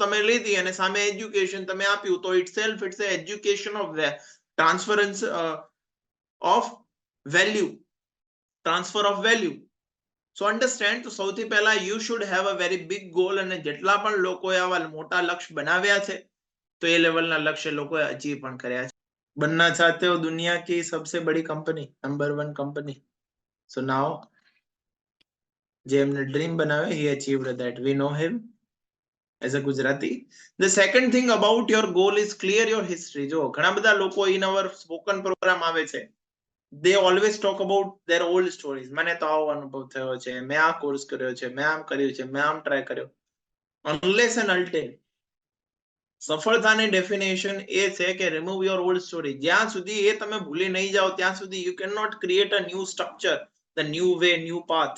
તમે લીધી અને સામે એજ્યુકેશન તમે આપ્યું, તો itself it's a education of transference of value, transfer of value. So understand, તો સૌથી પહેલા you should have a very big goal. અને જેટલા પણ લોકોએ આવા મોટા લક્ષ્ય બનાવ્યા છે તો એ લેવલના લક્ષ્ય લોકોએ અચીવ પણ કર્યા છે. बनना चाहते हो दुनिया की सबसे बड़ी company, number 1 company. So now જે એમને ડ્રીમ બનાવ્યો, he achieved that. We know him as a Gujarati. The second thing about your goal is clear your history. જો ઘણા બધા લોકો in our spoken program આવે છે, they always talk about their old stories. મને તો આવો અનુભવ થયો છે, મેં આ કોર્સ કર્યો છે, મેં આમ કર્યું છે, મેં આમ ટ્રાય કર્યો. Unless and until સફળતાની ડેફિનેશન એ છે કે remove your old story. જ્યાં સુધી એ તમે ભૂલી નહીં જાઓ ત્યાં સુધી you cannot create a new structure, the new way, new path.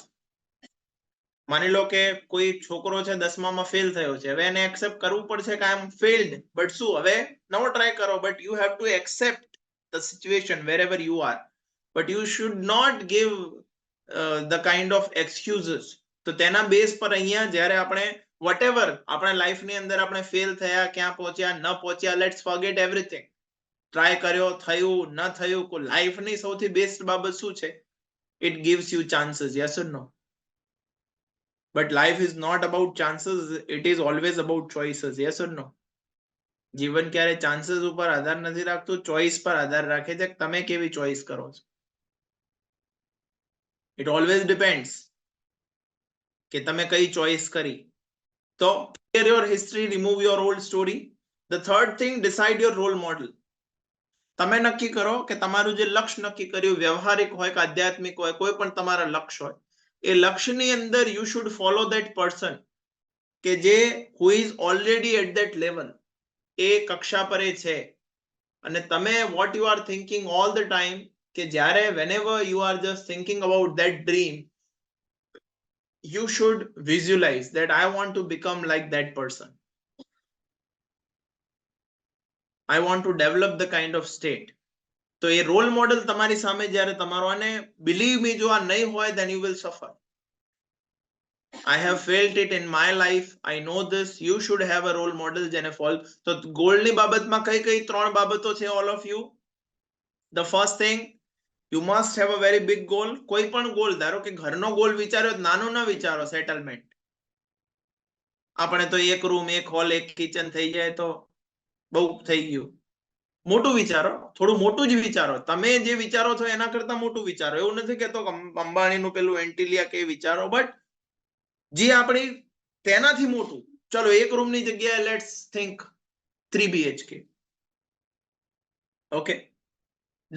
માની લો કે કોઈ છોકરો છે 10મામાં ફેલ થયો છે, હવે એને એક્સેપ્ટ કરવું પડશે કે I am failed, બટ શું હવે નવો ટ્રાય કરો. But you have to accept the situation wherever you are, but you should not give the kind of excuses. તો તેના બેઝ પર અહીંયા જ્યારે આપણે whatever આપણા લાઈફની અંદર આપણે ફેલ થયા, ક્યાં પહોંચ્યા, ન પહોંચ્યા, let's forget everything. ટ્રાય કર્યો, થયું, ન થયું, લાઈફની સૌથી બેસ્ટ બાબત શું છે? It gives you chances. Yes or no? But life is not about chances, it is always about choices. Yes or no? જીવન ક્યારે ચાન્સીસ ઉપર આધાર નથી રાખતું, ચોઇસ પર આધાર રાખે છે કે તમે કેવી ચોઇસ કરો છો. It always depends કે તમે કઈ ચોઇસ કરી. તો clear your history, remove your old story. The third thing, decide your role model. તમે નક્કી કરો કે તમારું જે લક્ષ્ય નક્કી કર્યું, વ્યવહારિક હોય કે આધ્યાત્મિક હોય, કોઈ પણ તમારા લક્ષ્ય હોય, એ લક્ષ્યની અંદર you should follow that person કે જે who is already at that level, એ કક્ષા પર એ છે. અને તમે what you are thinking all the time કે જ્યારે whenever you are just thinking about that dream, you should visualize that I want to become like that person. I want to develop the kind of state. તો એ role model તમારી સામે જ્યારે તમારો, અને believe me, જો આ નહીં હોય then you will suffer. I have felt it in my life. I know this. You should have a role model જેને ફોલો. તો ગોલની બાબતમાં કઈ કઈ 3 બાબતો છે all of you? The first thing, you must have a very big goal. કોઈ પણ goal, ધારો કે ઘરનો ગોલ વિચાર્યો, નાનો ના વિચારો. સેટલમેન્ટ આપણે તો એક રૂમ, એક હોલ, એક કિચન થઈ જાય તો બહુ થઈ ગયું. મોટું વિચારો, થોડું મોટું જ વિચારો. તમે જે વિચારો છો એના કરતા મોટું વિચારો. એવું નથી કહેતો અંબાણીનું પેલું એન્ટિલિયા કે વિચારો, બટ જે આપણી તેનાથી મોટું. ચલો એક રૂમની જગ્યાએ લેટ્સ થિંક 3 BHK. ઓકે,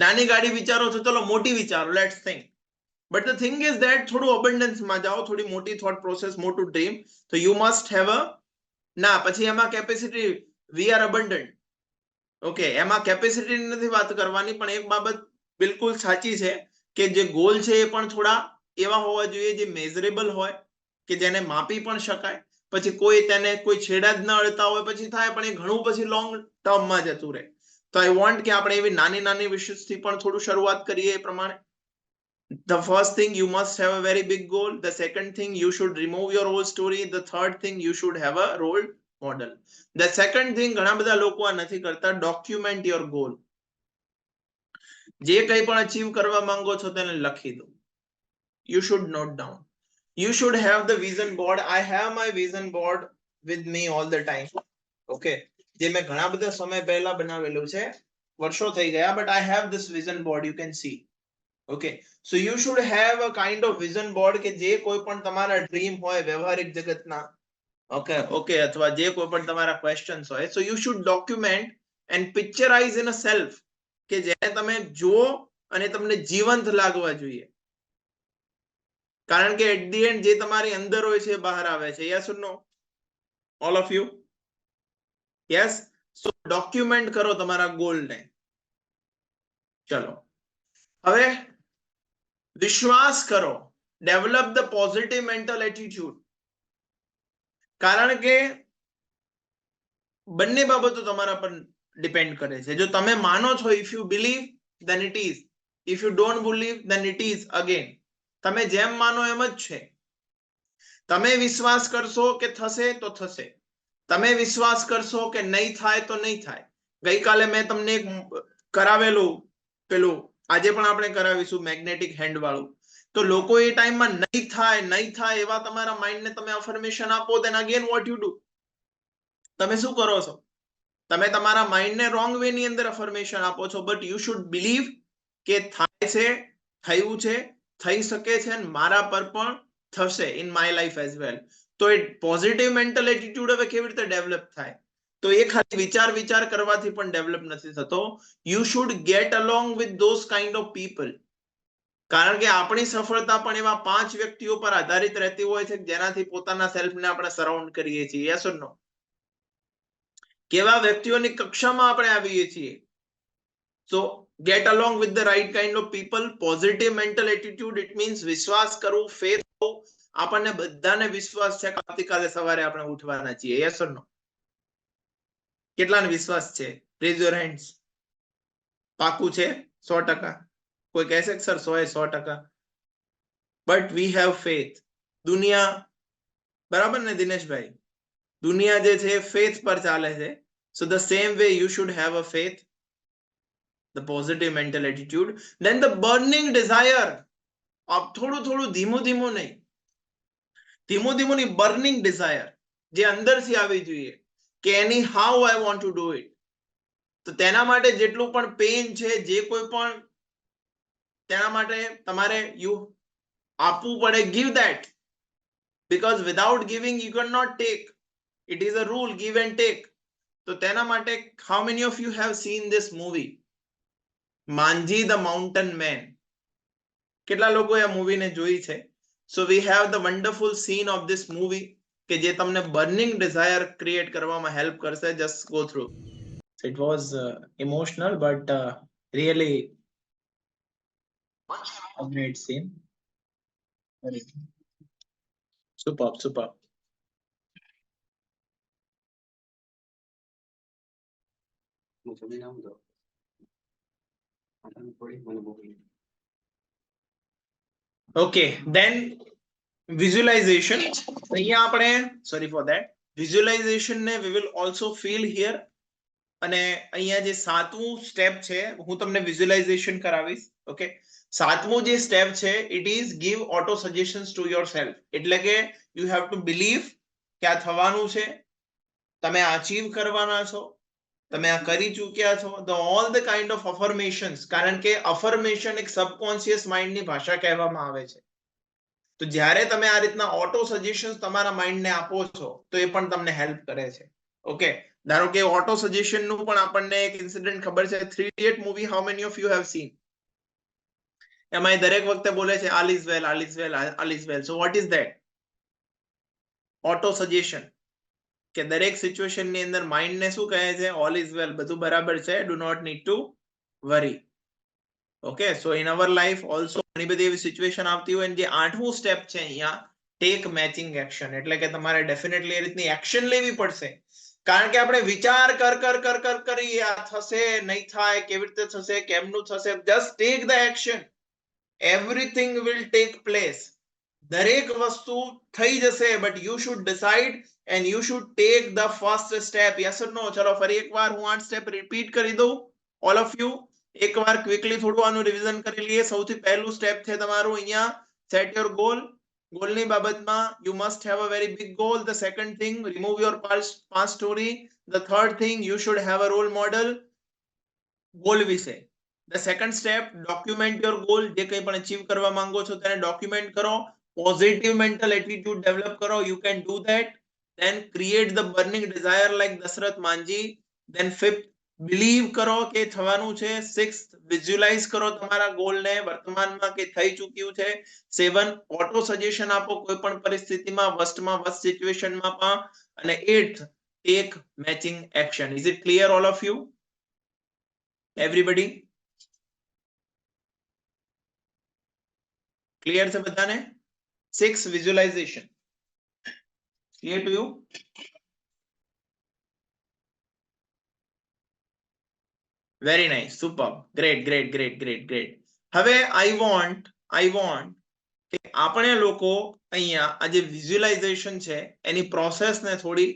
નાની ગાડી વિચારો છો, ચલો મોટી વિચારો, let's think. But the thing is that થોડું અબન્ડન્સમાં જાઓ, થોડી મોટી થોટ પ્રોસેસ, મોટું ડ્રીમ. તો યુ મસ્ટ હેવ અ, ના પછી એમાં કેપેસિટી વી આર અબન્ડન્ટ. ઓકે, એમાં કેપેસિટી નથી વાત કરવાની, પણ એક બાબત બિલકુલ સાચી છે કે જે ગોલ છે એ પણ થોડા એવા હોવા જોઈએ જે મેઝરેબલ હોય, કે જેને માપી પણ શકાય. પછી કોઈ તેને કોઈ છેડા જ ન અડતા હોય પછી થાય, પણ એ ઘણું પછી લોંગ ટર્મમાં જતું રહે. તો આઈ વોન્ટ કે આપણે એવી નાની નાની વિશેષથી પણ થોડું શરૂઆત કરીએ એ પ્રમાણે. The first thing, you must have a very big goal. The second thing, you should remove your whole story. The third thing, you should have a role model. The second thing, ઘણા બધા લોકો આ નથી કરતા, document your goal. જે કંઈ પણ achieve કરવા માંગો છો તેને લખી દો. You should note down. You should have the vision board. I have my vision board with me all the time. Okay, જે મેં ઘણા બધા સમય પહેલા બનાવેલું છે, વર્ષો થઈ ગયા, but I have this vision board, you can see. Okay, so you should have a kind of vision board કે જે કોઈ પણ તમારા ડ્રીમ હોય વ્યવહારિક જગતના, okay, અથવા જે કોઈ પણ તમારા ક્વેશ્ચન્સ હોય, so you should document and picturize in a self કે જેને તમે જુઓ અને તમને જીવંત લાગવા જોઈએ. કારણ કે એટ ધી એન્ડ જે તમારી અંદર હોય છે બહાર આવે છે. yes or no, all of you? yes, so document કરો તમારા ગોલ ને. ચલો હવે વિશ્વાસ કરો, develop the positive mental attitude. કારણ કે બંને બાબતો તમારા પર ડિપેન્ડ કરે છે. જો તમે માનો છો, if you believe then it is, if you don't believe then it is again. તમે જેમ માનો એમ જ છે. તમે વિશ્વાસ કરશો કે થશે તો થશે, તમે વિશ્વાસ કરશો કે નહીં થાય તો નહીં થાય. ગઈકાલે મેં તમને એક કરાવેલું પેલું, આજે પણ આપણે કરાવીશું મેગ્નેટિક હેન્ડ વાળું. તો લોકો એ ટાઈમમાં નહીં થાય એવા તમારા માઇન્ડને તમે અફર્મેશન આપો, then again what you do, તમે શું કરો છો? તમે તમારા માઇન્ડને રોંગ વે ની અંદર અફર્મેશન આપો છો. બટ યુ શુડ બિલીવ કે થાય છે, થયું છે, થઈ શકે છે, અને મારા પર પણ થશે, in my life as well. તો એ પોઝિટિવ મેન્ટલ એટીટ્યુડ હવે કેવી રીતે ડેવલપ થાય? તો એ ખાલી વિચાર કરવાથી પણ ડેવલપ નથી થતો. You should gate along with those kind of people. કારણ કે આપણી સફળતા પણ એવા 5 વ્યક્તિઓ પર આધારિત રહેતી હોય છે જેનાથી પોતાના સેલ્ફને આપણે સરાઉન્ડ કરીએ છીએ. યસ ઓર નો? કેવા વ્યક્તિઓની કક્ષામાં આપણે આવીએ છીએ. સો get along with the right kind of people. Positive mental attitude, it means વિશ્વાસ કરવું, ફેથ હોવું. આપણને બધાને વિશ્વાસ છે કે આવતીકાલે સવારે આપણે ઉઠવાના છીએ. યસ ઓર નો? કેટલાને વિશ્વાસ છે? Rays your hands. પાકું છે 100%? કોઈ કહેશે કે sir 100%? But we have faith. દુનિયા, બરાબર ને દિનેશભાઈ? દુનિયા જે છે ફેથ પર ચાલે છે. So the same way you should have a faith, the positive mental attitude. Then the burning desire. अब થોડું ધીમું નહીં, ધીમું નહીં, burning desire જે અંદરથી આવી જોઈએ કે એની how I want to do it. તો તેના માટે જેટલું પણ પેન છે, જે કોઈ પણ તેના માટે તમારે you આપવું પડે. give that, because without giving you cannot take. It is a rule, give and take. તો તેના માટે how many of you have seen this movie માંજી the mountain man? કેટલા લોકોએ આ મૂવીને જોઈ છે? So we have the wonderful scene of this movie કે જે તમને બર્નિંગ ડિઝાયર ક્રિએટ કરવામાં હેલ્પ કરશે. Just go through. It was emotional but really a great scene. Superb. Okay, then visualization. અહીંયા આપણે, sorry for that, visualization ને we will also feel here. અને અહીંયા જે સાતમું સ્ટેપ છે, હું તમને વિઝ્યુલાઇઝેશન કરાવીશ. ઓકે, સાતમું જે સ્ટેપ છે, it is give auto suggestions to yourself. એટલે કે યુ હેવ ટુ બિલીવ કે આ થવાનું છે, તમે અચીવ કરવાના છો, તમે આ કરી ચૂક્યા છો. The all the kind of affirmations. કારણ કે અફર્મેશન એક સબકોન્શિયસ માઇન્ડની ભાષા કહેવામાં આવે છે. તો જ્યારે તમે આ રીતના ઓટો સજેશન્સ તમારા માઇન્ડને આપો છો તો એ પણ તમને હેલ્પ કરે છે. ઓકે, ધારો કે ઓટો સજેશન નું પણ આપણને એક ઇન્સિડન્ટ ખબર છે. 3 Idiot movie, how many of you have seen? એમાં દરેક વખતે બોલે છે all is well, all is well, all is well. So what is that? Auto suggestion. કે દરેક સિચ્યુએશન ની અંદર માઇન્ડ ને શું કહે છે? ઓલ ઇઝ વેલ, બધું બરાબર છે, do not need to worry. Okay, so in our life also ઘણી બધી એવી સિચ્યુએશન આવતી હોય, જે 8મું સ્ટેપ છે અહીંયા, ટેક મેચિંગ એક્શન, એટલે કે તમારે ડેફિનેટલી એ રીતની એક્શન લેવી પડશે. કારણ કે આપણે વિચાર કર કરી આ થશે નહીં થાય, કેવી રીતે થશે, કેમનું થશે, just take the action, everything will take place. દરેક વસ્તુ થઈ જશે, but you should decide and you should take the first step. Yes or no? ચલો ફરી એકવાર હું 8 સ્ટેપ રિપીટ કરી દઉં, ઓલ ઓફ યુ એકવાર ક્વિકલી થોડું આનું રિવિઝન કરી લઈએ. સૌથી પહેલું સ્ટેપ છે તમારું અહીંયા, સેટ યોર ગોલ. ગોલની બાબતમાં you must have a very big goal. The second thing, remove your past story. The third thing, you should have a role model. Goal વિશે. The second step, document your goal. જે કંઈ પણ achieve કરવા માંગો છો તેને document કરો. Positive mental attitude develop કરો. You can do that. Then create the burning desire like Dashrath Manjhi. Then fifth, believe કરો કે થવાનું છે. 6th, વિઝ્યુલાઇઝ કરો તમારા ગોલને વર્તમાનમાં કે થઈ ચૂક્યું છે. 7, ઓટો સજેશન આપો કોઈ પણ પરિસ્થિતિમાં, વર્સ્ટમાં વર્સ્ટ સિચ્યુએશનમાં પણ. અને 8th, take matching action. Is it clear all of you? Everybody clear છે બધાને? 6 visualisation clear to you? Very nice, superb, great. હવે I want કે આપણે લોકો અહીંયા આ જે વિઝ્યુલાઇઝેશન છે એની પ્રોસેસ ને થોડી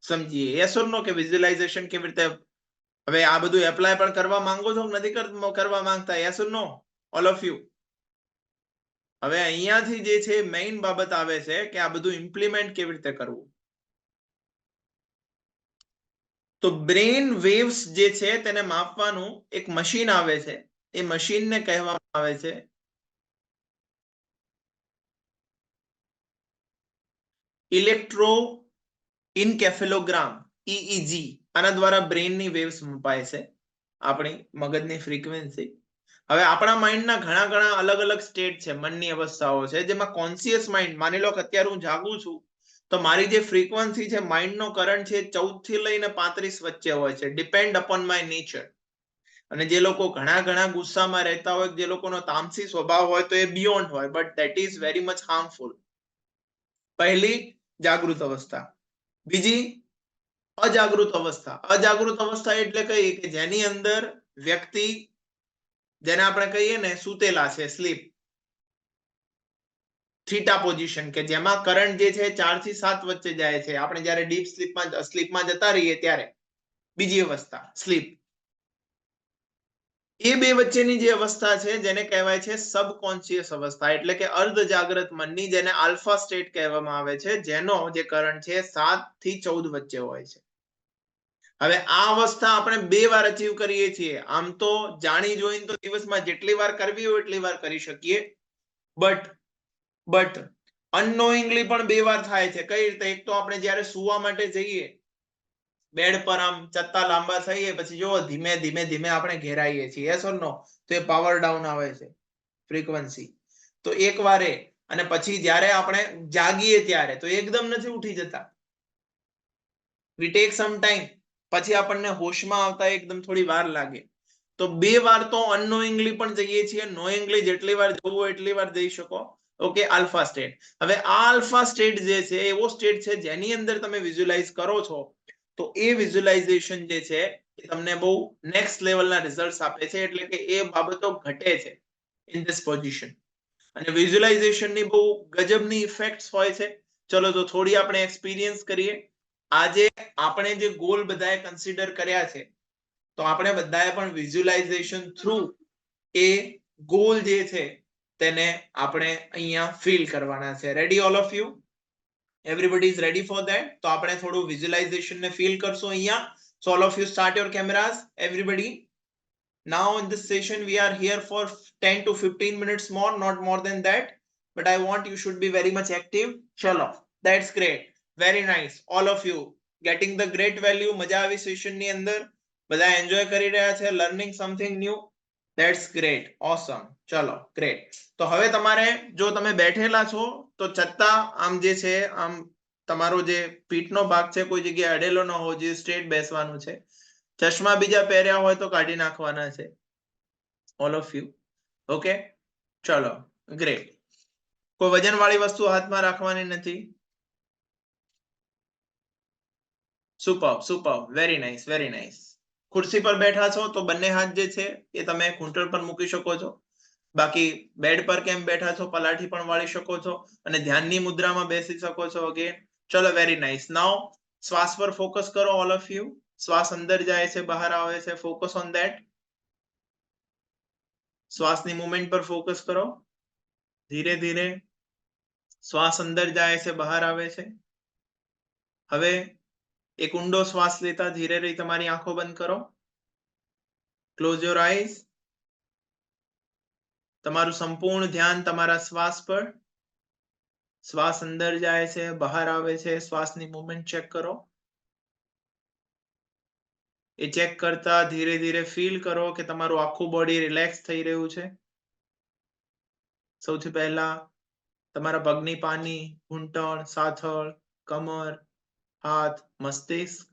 સમજીએ. યસ ઓર નો? કે વિઝ્યુલાઇઝેશન કેવી રીતે, હવે આ બધું એપ્લાય પણ કરવા માંગો છો નથી કરવા માંગતા? Yes or no all of you? હવે અહીંયાથી જે છે મેઇન બાબત આવે છે કે આ બધું ઇમ્પ્લિમેન્ટ કેવી રીતે કરવું. તો બ્રેન વેવ્સ જે છે તેને માપવાનું એક મશીન આવે છે. એ મશીનને કહેવામાં આવે છે ઇલેક્ટ્રો ઇન્કેફેલોગ્રામ, EEG. આના દ્વારા બ્રેનની વેવ્સ મપાય છે, આપણી મગજની ફ્રીક્વન્સી. હવે આપણા માઇન્ડના ઘણા અલગ અલગ સ્ટેટ છે, મનની અવસ્થાઓ છે, જેમાં કોન્શિયસ માઇન્ડ, માની લો કે અત્યારે હું જાગું છું તો મારી જે ફ્રીક્વન્સી છે, માઇન્ડનો કરંટ છે, 14 થી લઈને 35 વચ્ચે હોય છે, ડિપેન્ડ અપોન માય નેચર. અને જે લોકો ઘણા ગુસ્સામાં રહેતા હોય, જે લોકોનો તામસી સ્વભાવ હોય, તો એ બિયોન્ડ હોય, but that is very much harmful. પહેલી જાગૃત અવસ્થા. બીજી અજાગૃત અવસ્થા. અજાગૃત અવસ્થા એટલે કઈ? કે જેની અંદર વ્યક્તિ, જેને આપણે કહીએ ને સૂતેલા છે, સ્લીપ, થીટા પોઝિશન, કે જેમાં કરંટ જે છે 4 થી 7 વચ્ચે જાય છે. આપણે જ્યારે ડીપ સ્લીપમાં જતા રહીએ ત્યારે. બીજી અવસ્થા સ્લીપ. એ બે વચ્ચેની જે અવસ્થા છે જેને કહેવાય છે સબકોન્શિયસ અવસ્થા, એટલે કે અર્ધ જાગ્રત મનની, જેને આલ્ફા સ્ટેટ કહેવામાં આવે છે, જેનો જે કરંટ છે 7 થી 14 વચ્ચે હોય છે. હવે આ અવસ્થા આપણે 2 વાર અચીવ કરીએ છીએ. આમ તો જાણી જોઈને તો દિવસમાં જેટલી વાર કરવી હોય એટલી વાર કરી શકીએ, બટ અનનોઈંગલી પણ 2 વાર થાય છે. કઈ રીતે? એક તો આપણે જ્યારે સુવા માટે જઈએ, બેડ પર આમ ચત્તા લાંબા થઈએ, પછી જો ધીમે આપણે ઘેરાઈએ છીએ. યસ ઓર નો? તો એ પાવર ડાઉન આવે છે ફ્રીક્વન્સી. તો એક વારે, અને પછી જ્યારે આપણે જાગીએ ત્યારે તો એકદમ નથી ઉઠી જતા. we take some time. પછી આપણને હોશમાં આવતા એકદમ થોડી વાર લાગે. તો 2 વાર તો અનનોઈંગલી પણ જઈએ છીએ. નોઈંગલી જેટલી વાર જવું હોય એટલી વાર જઈ શકો. Okay, alpha state. હવે આ આલ્ફા સ્ટેટ જે છે એવો સ્ટેટ છે જેની અંદર તમે વિઝ્યુલાઇઝ કરો છો, તો એ વિઝ્યુલાઇઝેશન જે છે એ તમને બહુ નેક્સ્ટ લેવલના રિઝલ્ટ્સ આપે છે. એટલે કે એ બાબતો ઘટે છે ઇન ધીસ પોઝિશન. અને વિઝ્યુલાઇઝેશનની બહુ ગજબની ઇફેક્ટ્સ હોય છે. ચલો તો થોડી આપણે એક્સપિરિયન્સ કરીએ. આજે આપણે જે ગોલ બધાએ કન્સિડર કર્યા છે, તો આપણે બધાએ પણ વિઝ્યુલાઇઝેશન થ્રુ એ ગોલ જે છે તેને આપણે અહીંયા ફીલ કરવાના છે. Ready all of you? everybody is ready for that? તો આપણે થોડું વિઝ્યુલાઇઝેશન ને ફીલ કરશું અહીંયા. So all of you start your cameras, everybody. Now in this session we are here for 10 to 15 minutes more, not more than that, but I want you should be very much active. Chalo, that's great, very nice, all of you getting the great value. મજા આવી session ની અંદર? બધા enjoy કરી રહ્યા છે? Learning something new? That's great, awesome. ચલો, great. તો હવે તમારે, જો તમે બેઠેલા છો તો ચત્તા આમ જે છે આમ તમારો જે પીઠનો ભાગ છે કોઈ જગ્યાએ અડેલો ન હોવો જોઈએ, સ્ટ્રેટ બેસવાનું છે. ચશ્મા બીજા પહેર્યા હોય તો કાઢી નાખવાના છે, ઓલ ઓફ યુ. ઓકે, ચલો, ગ્રેટ. કોઈ વજન વાળી વસ્તુ હાથમાં રાખવાની નથી. Super super, very nice, very nice. ખુરશી પર બેઠા છો તો બંને હાથ જે છે એ તમે ઘૂંટણ પર મૂકી શકો છો. બાકી બેડ પર કેમ બેઠા છો, પલાઠી પણ વાળી શકો છો અને ધ્યાનની મુદ્રામાં બેસી શકો છો. ઓકે, ચલો, વેરી નાઇસ. નાઉ શ્વાસ પર ફોકસ કરો, ઓલ ઓફ યુ. શ્વાસ અંદર જાય છે, બહાર આવે છે, ફોકસ ઓન ધેટ. શ્વાસની મુવમેન્ટ પર ફોકસ કરો. ધીરે ધીરે શ્વાસ અંદર જાય છે, બહાર આવે છે. હવે એક ઊંડો શ્વાસ લેતા ધીરે રહી તમારી આંખો બંધ કરો. Close your eyes. તમારું સંપૂર્ણ ધ્યાન તમારા શ્વાસ પર. શ્વાસ અંદર જાય છે, બહાર આવે છે, શ્વાસની મુવમેન્ટ ચેક કરો. એ ચેક કરતા ધીરે ધીરે ફીલ કરો કે તમારું આખું બોડી રિલેક્સ થઈ રહ્યું છે. સૌથી પહેલા તમારા પગની પાની, ઘૂંટણ, સાથળ, કમર, હાથ, મસ્તિષ્ક.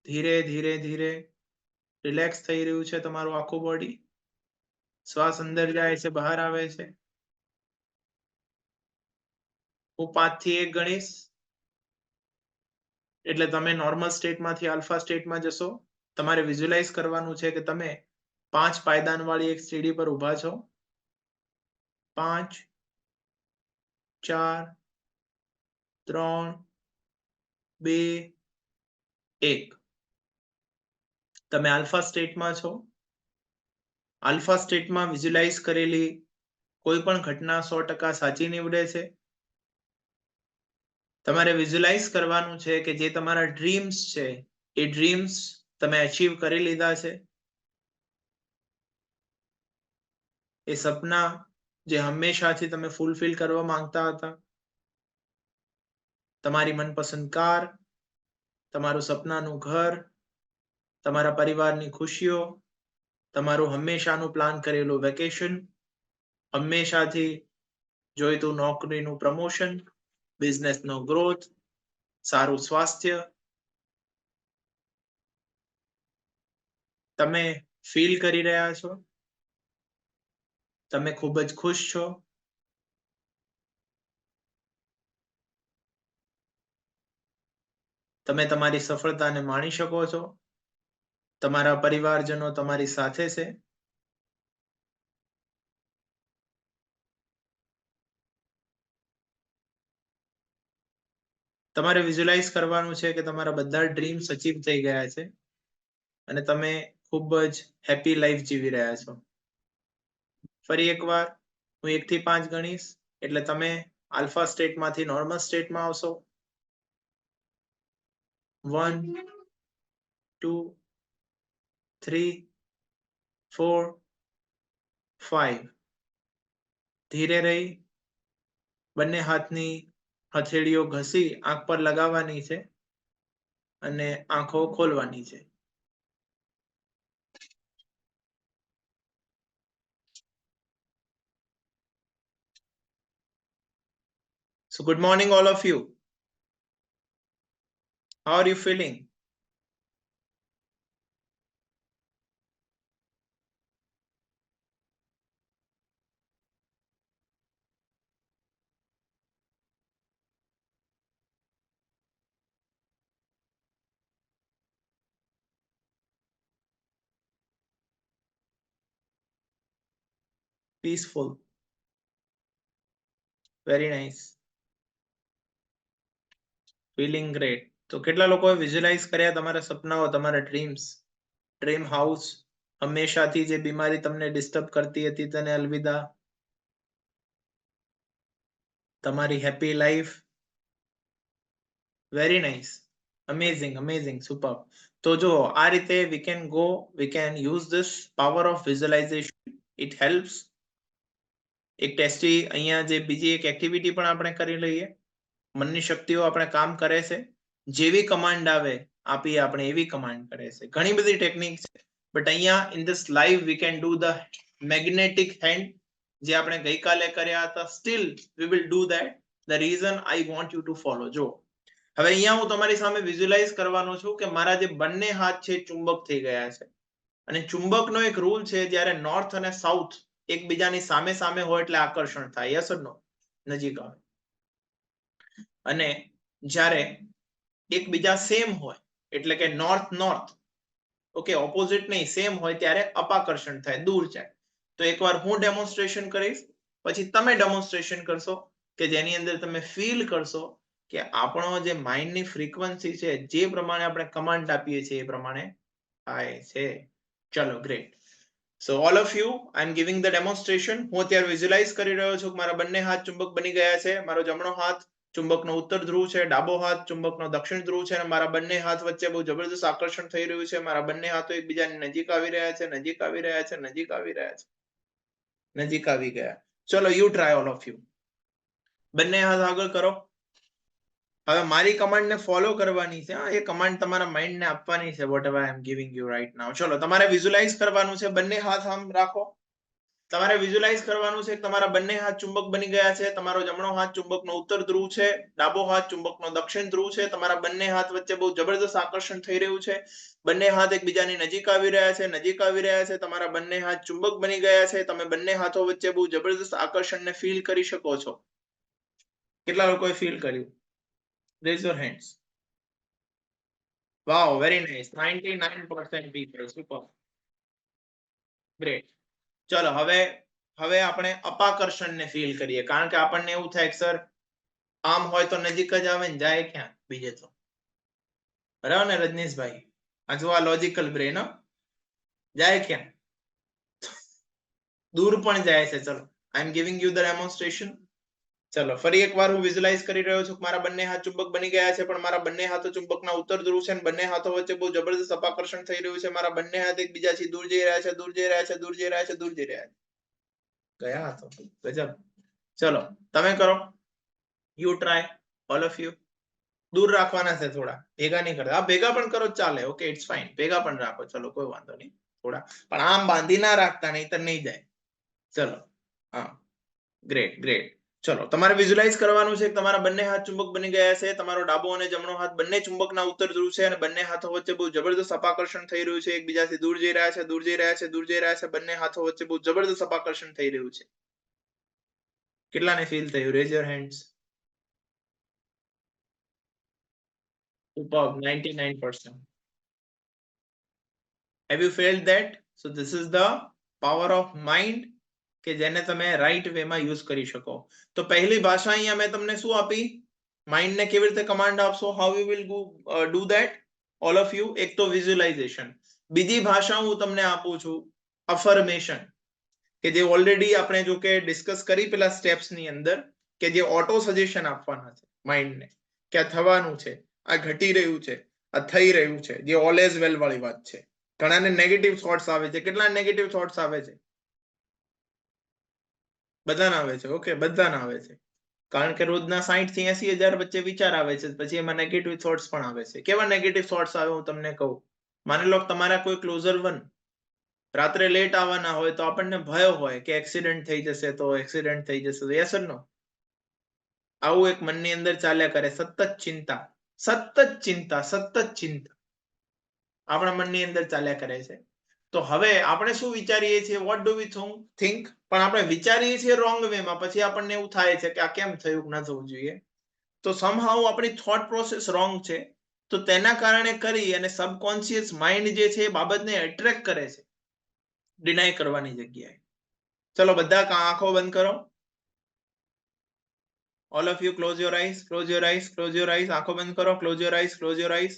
ધીરે ધીરે ધીરે રિલેક્સ થઈ રહ્યું છે તમારું આખું બોડી. શ્વાસ અંદર જાય છે, બહાર આવે છે. હું 5 થી 1 ગણીશ એટલે તમે નોર્મલ સ્ટેટમાંથી આલ્ફા સ્ટેટમાં જશો. તમારે વિઝ્યુઅલાઇઝ કરવાનું છે કે તમે 5 પાયદાન વાળી એક સીડી પર ઊભા છો. 5, 4, 3, 2, 1. તમે આલ્ફા સ્ટેટમાં છો. આલ્ફા સ્ટેટમાં વિઝ્યુઅલાઇઝ કરેલી કોઈ પણ ઘટના 100% સાચી નીવડે છે. તમારે વિઝ્યુઅલાઇઝ કરવાનું છે કે જે તમારા ડ્રીમ્સ છે એ ડ્રીમ્સ તમે અચીવ કરી લીધા છે. એ સપના જે હંમેશાથી તમે ફૂલફિલ કરવા માંગતા હતા. તમારી મનપસંદ કાર, તમારું સપનાનું ઘર, તમારા પરિવારની ખુશીઓ, તમારું હંમેશાનું પ્લાન કરેલું વેકેશન, હંમેશાથી જોઈતું નોકરીનું પ્રમોશન, બિઝનેસનો ગ્રોથ, સારું સ્વાસ્થ્ય. તમે ફીલ કરી રહ્યા છો. તમે ખૂબ જ ખુશ છો. તમે તમારી સફળતાને માણી શકો છો. તમારા પરિવારજનો તમારી સાથે છે. તમારે વિઝ્યુઅલાઇઝ કરવાનું છે કે તમારા બધા ડ્રીમ્સ અચીવ થઈ ગયા છે અને તમે ખૂબ જ હેપી લાઈફ જીવી રહ્યા છો. ફરી એકવાર હું 1 થી 5 ગણીશ એટલે તમે આલ્ફા સ્ટેટમાંથી નોર્મલ સ્ટેટમાં આવશો. 1, 2, 3, 4, 5. ધીરે રહી બંને હાથની હથેળીઓ ઘસી આંખ પર લગાવવાની છે અને આંખો ખોલવાની છે. So good morning all of you. How are you feeling? Peaceful. Very nice. Feeling great. તો કેટલા લોકોએ વિઝ્યુઅલાઇઝ કર્યા તમારા સપનાઓ, તમારા ડ્રીમ્સ? ડ્રીમ હાઉસ, હંમેશાથી જે બીમારી તમને ડિસ્ટર્બ કરતી હતી તેને અલવિદા. તમારી happy life. Very nice, amazing, amazing, super. તો જો આ રીતે we can use this power of visualization. It helps. એક ટેસ્ટી અહીંયા જે બીજી એક એક્ટિવિટી પણ આપણે કરી લઈએ. મનની શક્તિઓ આપણે કામ કરે છે. જેવી કમાન્ડ આવે આપીએ આપણે એવી કમાન્ડ કરે છે. ઘણી બધી ટેકનિક છે બટ અહીંયા in this live we can do the magnetic hand જે આપણે ગઈકાલે કર્યા હતા. Steel we will do that. the reason I want you to follow. જો હવે અહીંયા હું તમારી સામે વિઝ્યુઅલાઇઝ કરવાનો છું કે મારા જે બંને હાથ છે ચુંબક થઈ ગયા છે અને ચુંબકનો એક રૂલ છે જ્યારે નોર્થ અને સાઉથ એકબીજાની સામે સામે હોય એટલે આકર્ષણ થાય. યસ ઓર નો? નજીક આવે. અને જ્યારે એકબીજા સેમ હોય એટલે કે નોર્થ નોર્થ, ઓકે, ઓપોઝિટ નહીં, સેમ હોય ત્યારે અપાકર્ષણ થાય, દૂર જાય. તો એકવાર હું ડેમોન્સ્ટ્રેશન કરીશ, પછી તમે ડેમોન્સ્ટ્રેશન કરશો કે જેની અંદર તમે ફીલ કરશો કે આપણો જે માઇન્ડની ફ્રીક્વન્સી છે જે પ્રમાણે આપણે કમાન્ડ આપીએ છીએ એ પ્રમાણે થાય છે. ચલો, great. So all of you, I am giving the demonstration. હું અત્યારે વિઝ્યુઅલાઇઝ કરી રહ્યો છું કે મારા બંને હાથ ચુંબક બની ગયા છે. મારો જમણો હાથ ચુંબકનો ઉત્તર ધ્રુવ છે, ડાબો હાથ ચુંબકનો દક્ષિણ ધ્રુવ છે, અને મારા બંને હાથ વચ્ચે બહુ જબરદસ્ત આકર્ષણ થઈ રહ્યું છે. મારા બંને હાથો એકબીજાની નજીક આવી રહ્યા છે, નજીક આવી રહ્યા છે, નજીક આવી રહ્યા છે, નજીક આવી ગયા. ચલો, you try all of you. બંને હાથ આગળ કરો. હવે મારી કમાન્ડ ને ફોલો કરવાની છે. એ કમાન્ડ તમારા માઇન્ડ ને આપવાની છે, whatever I am giving you right now. ચલો, તમારે વિઝ્યુઅલાઇઝ કરવાનું છે. બંને હાથ આમ રાખો. તમારે વિઝ્યુઅલાઇઝ કરવાનું છે કે તમારા બંને હાથ ચુંબક બની ગયા છે. તમારો જમણો હાથ ચુંબકનો ઉત્તર ધ્રુવ છે, ડાબો હાથ ચુંબકનો દક્ષિણ ધ્રુવ છે. તમારા બંને હાથ વચ્ચે બહુ જબરદસ્ત આકર્ષણ થઈ રહ્યું છે. બંને હાથ એકબીજાની નજીક આવી રહ્યા છે, નજીક આવી રહ્યા છે. તમારા બંને હાથ ચુંબક બની ગયા છે. તમે બંને હાથો વચ્ચે બહુ જબરદસ્ત આકર્ષણને ફીલ કરી શકો છો. કેટલા લોકોએ ફીલ કર્યું? Raise your hands. Wow, very nice. 99% people. Super. Great. ચલો, હવે આપણે અપાકર્ષણને ફીલ કરીએ, કારણ કે આપણને એવું થાય કે સર આમ હોય તો નજીક જ આવે ને જાય ક્યાં બીજે તો. બરાબર ને રજનીશભાઈ? આ જો આ લોજિકલ બ્રેન, જાય ક્યાં? દૂર પણ જાય છે. ચલો, I am giving you the demonstration. ચલો, ફરી એકવાર હું વિઝ્યુઅલાઇઝ કરી રહ્યો છું કે મારા બંને હાથ ચુંબક બની ગયા છે, પણ મારા બંને હાથો ચુંબકના ઉત્તર ધ્રુવ છે અને બંને હાથો વચ્ચે બહુ જબરદસ્ત અપાકર્ષણ થઈ રહ્યું છે. મારા બંને હાથ એકબીજાથી દૂર જઈ રહ્યા છે, દૂર જઈ રહ્યા છે, દૂર જઈ રહ્યા છે, દૂર જઈ રહ્યા છે. ગયા હાથો ગજબ. ચલો, તમે કરો. You try, all of you. દૂર રાખવાના છે થોડા, ભેગા નહીં કરતા. ભેગા પણ કરો ચાલે, ઓકે, ઇટ્સ ફાઇન. ભેગા પણ રાખો, ચલો, કોઈ વાંધો નહીં. થોડા પણ આમ બાંધી ના રાખતા, નહીં તો નહીં જાય. ચલો, હા, ગ્રેટ ગ્રેટ. ચલો, તમારે વિઝ્યુઅલાઇઝ કરવાનું છે કે તમારા બંને હાથ ચુંબક બની ગયા છે. તમારો ડાબો અને જમણો હાથ બંને ચુંબકના ઉત્તર ધ્રુવ છે અને બંને હાથો વચ્ચે બહુ જબરદસ્ત અપાકર્ષણ થઈ રહ્યું છે. એકબીજાથી દૂર જઈ રહ્યા છે, દૂર જઈ રહ્યા છે, દૂર જઈ રહ્યા છે. બંને હાથો વચ્ચે બહુ જબરદસ્ત અપાકર્ષણ થઈ રહ્યું છે. કેટલાને ફીલ થયું? Rays your hands. Superb, 99%. Have you felt that? So this is the power of mind કે જેને તમે રાઈટ વેમાં યુઝ કરી શકો. તો પહેલી ભાષા અહીંયા મેં તમને શું આપી? માઇન્ડને કેવી રીતે કમાન્ડ આપશો? How you will do that all of you? એક તો વિઝ્યુઅલાઇઝેશન. બીજી ભાષા હું તમને આપું છું અફર્મેશન, કે જે ઓલરેડી આપણે જો કે ડિસ્કસ કરી પેલા સ્ટેપ્સની અંદર, કે જે ઓટો સજેશન આપવાના છે માઇન્ડને કે આ થવાનું છે, આ ઘટી રહ્યું છે, આ થઈ રહ્યું છે, જે ઓલ ઇઝ વેલ વાળી વાત છે. ઘણાને નેગેટિવ થોટ્સ આવે છે. કેટલા નેગેટિવ થોટ્સ આવે છે? બધાના આવે છે. ઓકે, બધાના આવે છે. કારણ કે રોજના 60 થી 80,000 વચ્ચે વિચાર આવે છે, પછી એમાં નેગેટિવ થોટ્સ પણ આવે છે. કેવા નેગેટિવ થોટ્સ આવે હું તમને કહું. માની લો તમારા કોઈ ક્લોઝર વન રાત્રે લેટ આવવાના હોય તો આપણને ભય હોય કે એક્સિડન્ટ થઈ જશે તો, એક્સિડન્ટ થઈ જશે તો. યસ ઓર નો? આવું એક મનની અંદર ચાલ્યા કરે. સતત ચિંતા, સતત ચિંતા, સતત ચિંતા આપણા મનની અંદર ચાલ્યા કરે છે. તો હવે આપણે શું વિચારીએ છીએ? What do we think? પણ આપણે વિચારીએ છીએ રોંગ વેમાં. પછી આપણને એવું થાય છે કે આ કેમ થયું, ના થવું જોઈએ. તો સમહાઉ આપણી થોટ પ્રોસેસ રોંગ છે. તો તેના કારણે કરી અને સબકોન્શિયસ માઇન્ડ જે છે એ બાબતને એટ્રેક્ટ કરે છે ડિનાય કરવાની જગ્યાએ. ચલો, બધા આંખો બંધ કરો. All of you close your eyes, close your eyes, close your eyes. આંખો બંધ કરો. Close your eyes, close your eyes.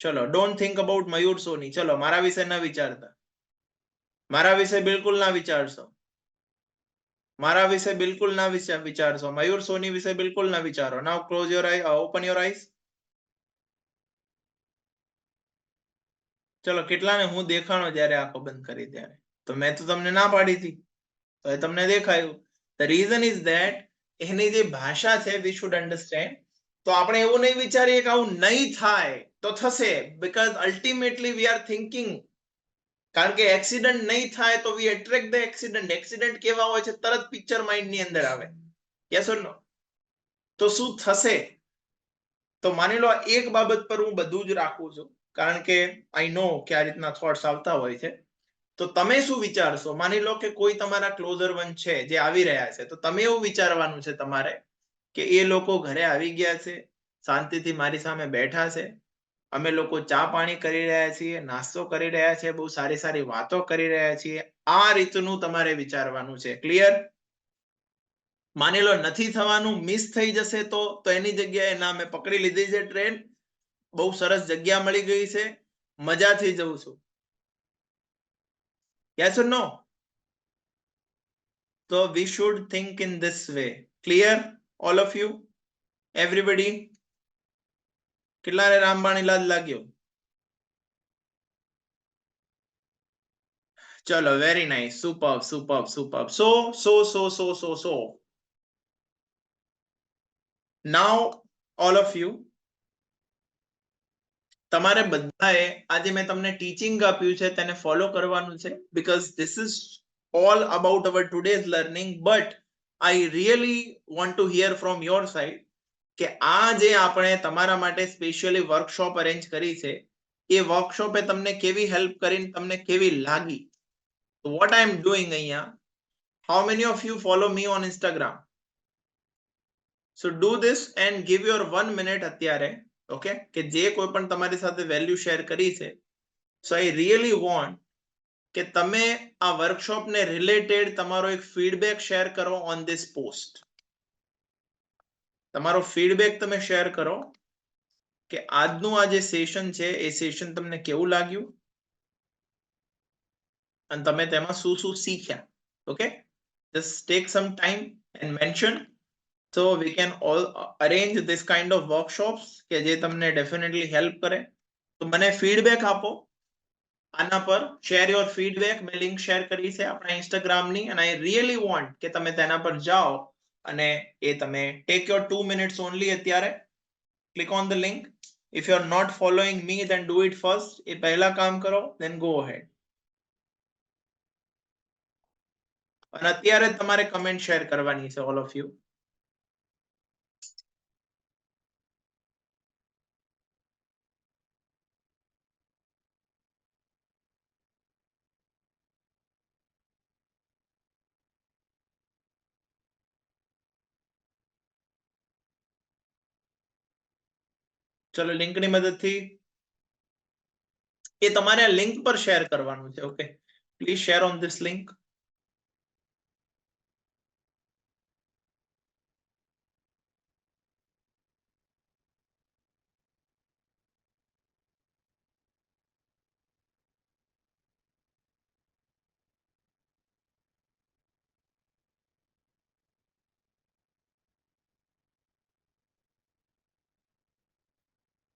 ચલો, don't think about Mayur Soni. ચલો, મારા વિશે ના વિચારતા. મારા વિશે બિલકુલ ના વિચારશો. મારા વિશે બિલકુલ ના વિચારશો. મયુર સોની વિશે બિલકુલ ના વિચારો. Now close your eye, open your eyes. ચલો, કેટલાને હું દેખાણો જ્યારે આંખો બંધ કરી ત્યારે? તો મેં તો તમને ના પાડી હતી, તો એ તમને દેખાયું. ધ રીઝન ઇઝ ધેટ એની જે ભાષા છે વી શુડ અન્ડરસ્ટેન્ડ. તો આપણે એવું નહીં વિચારીએ કે આવું નહીં થાય તો થશે, because ultimately we are thinking. કારણ કે એક્સિડન્ટ નહીં થાય તો વી એટ્રેક્ટ ધ એક્સિડન્ટ. એક્સિડન્ટ કેવા હોય છે? તરત પિક્ચર માઇન્ડ ની અંદર આવે. યસ ઓર નો? તો શું થશે? તો માની લો એક બાબત પર હું બધું જ રાખું છું, કારણ કે આઈ નો કે આ રીતના થોટ્સ આવતા હોય છે. તો તમે શું વિચારશો? માની લો કે કોઈ તમારા ક્લોઝર વન છે જે આવી રહ્યા છે, તો તમે એવું વિચારવાનું છે તમારે કે એ લોકો ઘરે આવી ગયા છે, શાંતિથી મારી સામે બેઠા છે, અમે લોકો ચા પાણી કરી રહ્યા છીએ, નાસ્તો કરી રહ્યા છીએ, બહુ સારી સારી વાતો કરી રહ્યા છીએ. આ રીતનું તમારે વિચારવાનું છે. ક્લિયર? માની લો નથી થવાનું, મિસ થઈ જશે તો એની જગ્યાએ ના, મેં પકડી લીધી છે ટ્રેન, બહુ સરસ જગ્યા મળી ગઈ છે, મજાથી જઉં છું. Yes or no? So we should think in this way. Clear? All of you? Everybody? કેટલાને રામબાણી લાજ લાગ્યો? ચલો, very nice. Superb, superb, superb. So now all of you, તમારે બધાએ આજે મેં તમને ટીચિંગ આપ્યું છે તેને ફોલો કરવાનું છે, because this is all about our today's learning. But I really want to hear from your side કે આ જે આપણે તમારા માટે સ્પેશિયલી વર્કશોપ અરેન્જ કરી છે, એ વર્કશોપે તમને કેવી હેલ્પ કરીને તમને કેવી લાગી? what I am doing અહીંયા, how many of you follow me on Instagram? So do this and give your 1 minute અત્યારે, okay, કે જે કોઈ પણ તમારી સાથે વેલ્યુ શેર કરી છે. So I really want કે તમે આ વર્કશોપને રિલેટેડ તમારો એક ફીડબેક શેર કરો ઓન ધીસ પોસ્ટ. તમારો ફીડબેક તમે શેર કરો કે આજનું આ જે સેશન છે એ સેશન તમને કેવું લાગ્યું અને તમે તેમાં શું શું શીખ્યા. Okay, just take some time and mention, so we can all arrange this kind of workshops કે જે તમને ડેફિનેટલી હેલ્પ કરે. તો મને ફીડબેક આપો આના પર, શેર યોર ફીડબેક. મેં લિંક શેર કરી છે આપણા ઇન્સ્ટાગ્રામની, અને આઈ રિયલી વોન્ટ કે તમે તેના પર જાઓ અને એ તમે ટેક યોર 2 minutes ઓનલી અત્યારે, click on the link. If you are not following me, then do it first. એ પહેલા કામ કરો, then go ahead. અને અત્યારે તમારે કમેન્ટ શેર કરવાની છે, all of you. ચલો, લિંકની મદદથી એ તમારે આ લિંક પર શેર કરવાનું છે. Okay, please share on this link.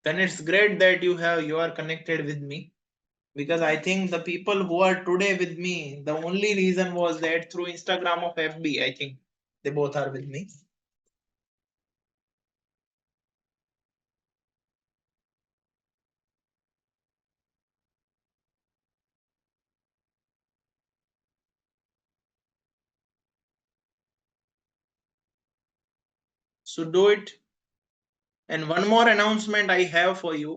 Then it's great that you are connected with me, because I think the people who are today with me, the only reason was that through Instagram of FB, I think they both are with me. So do it. And one more announcement I have for you.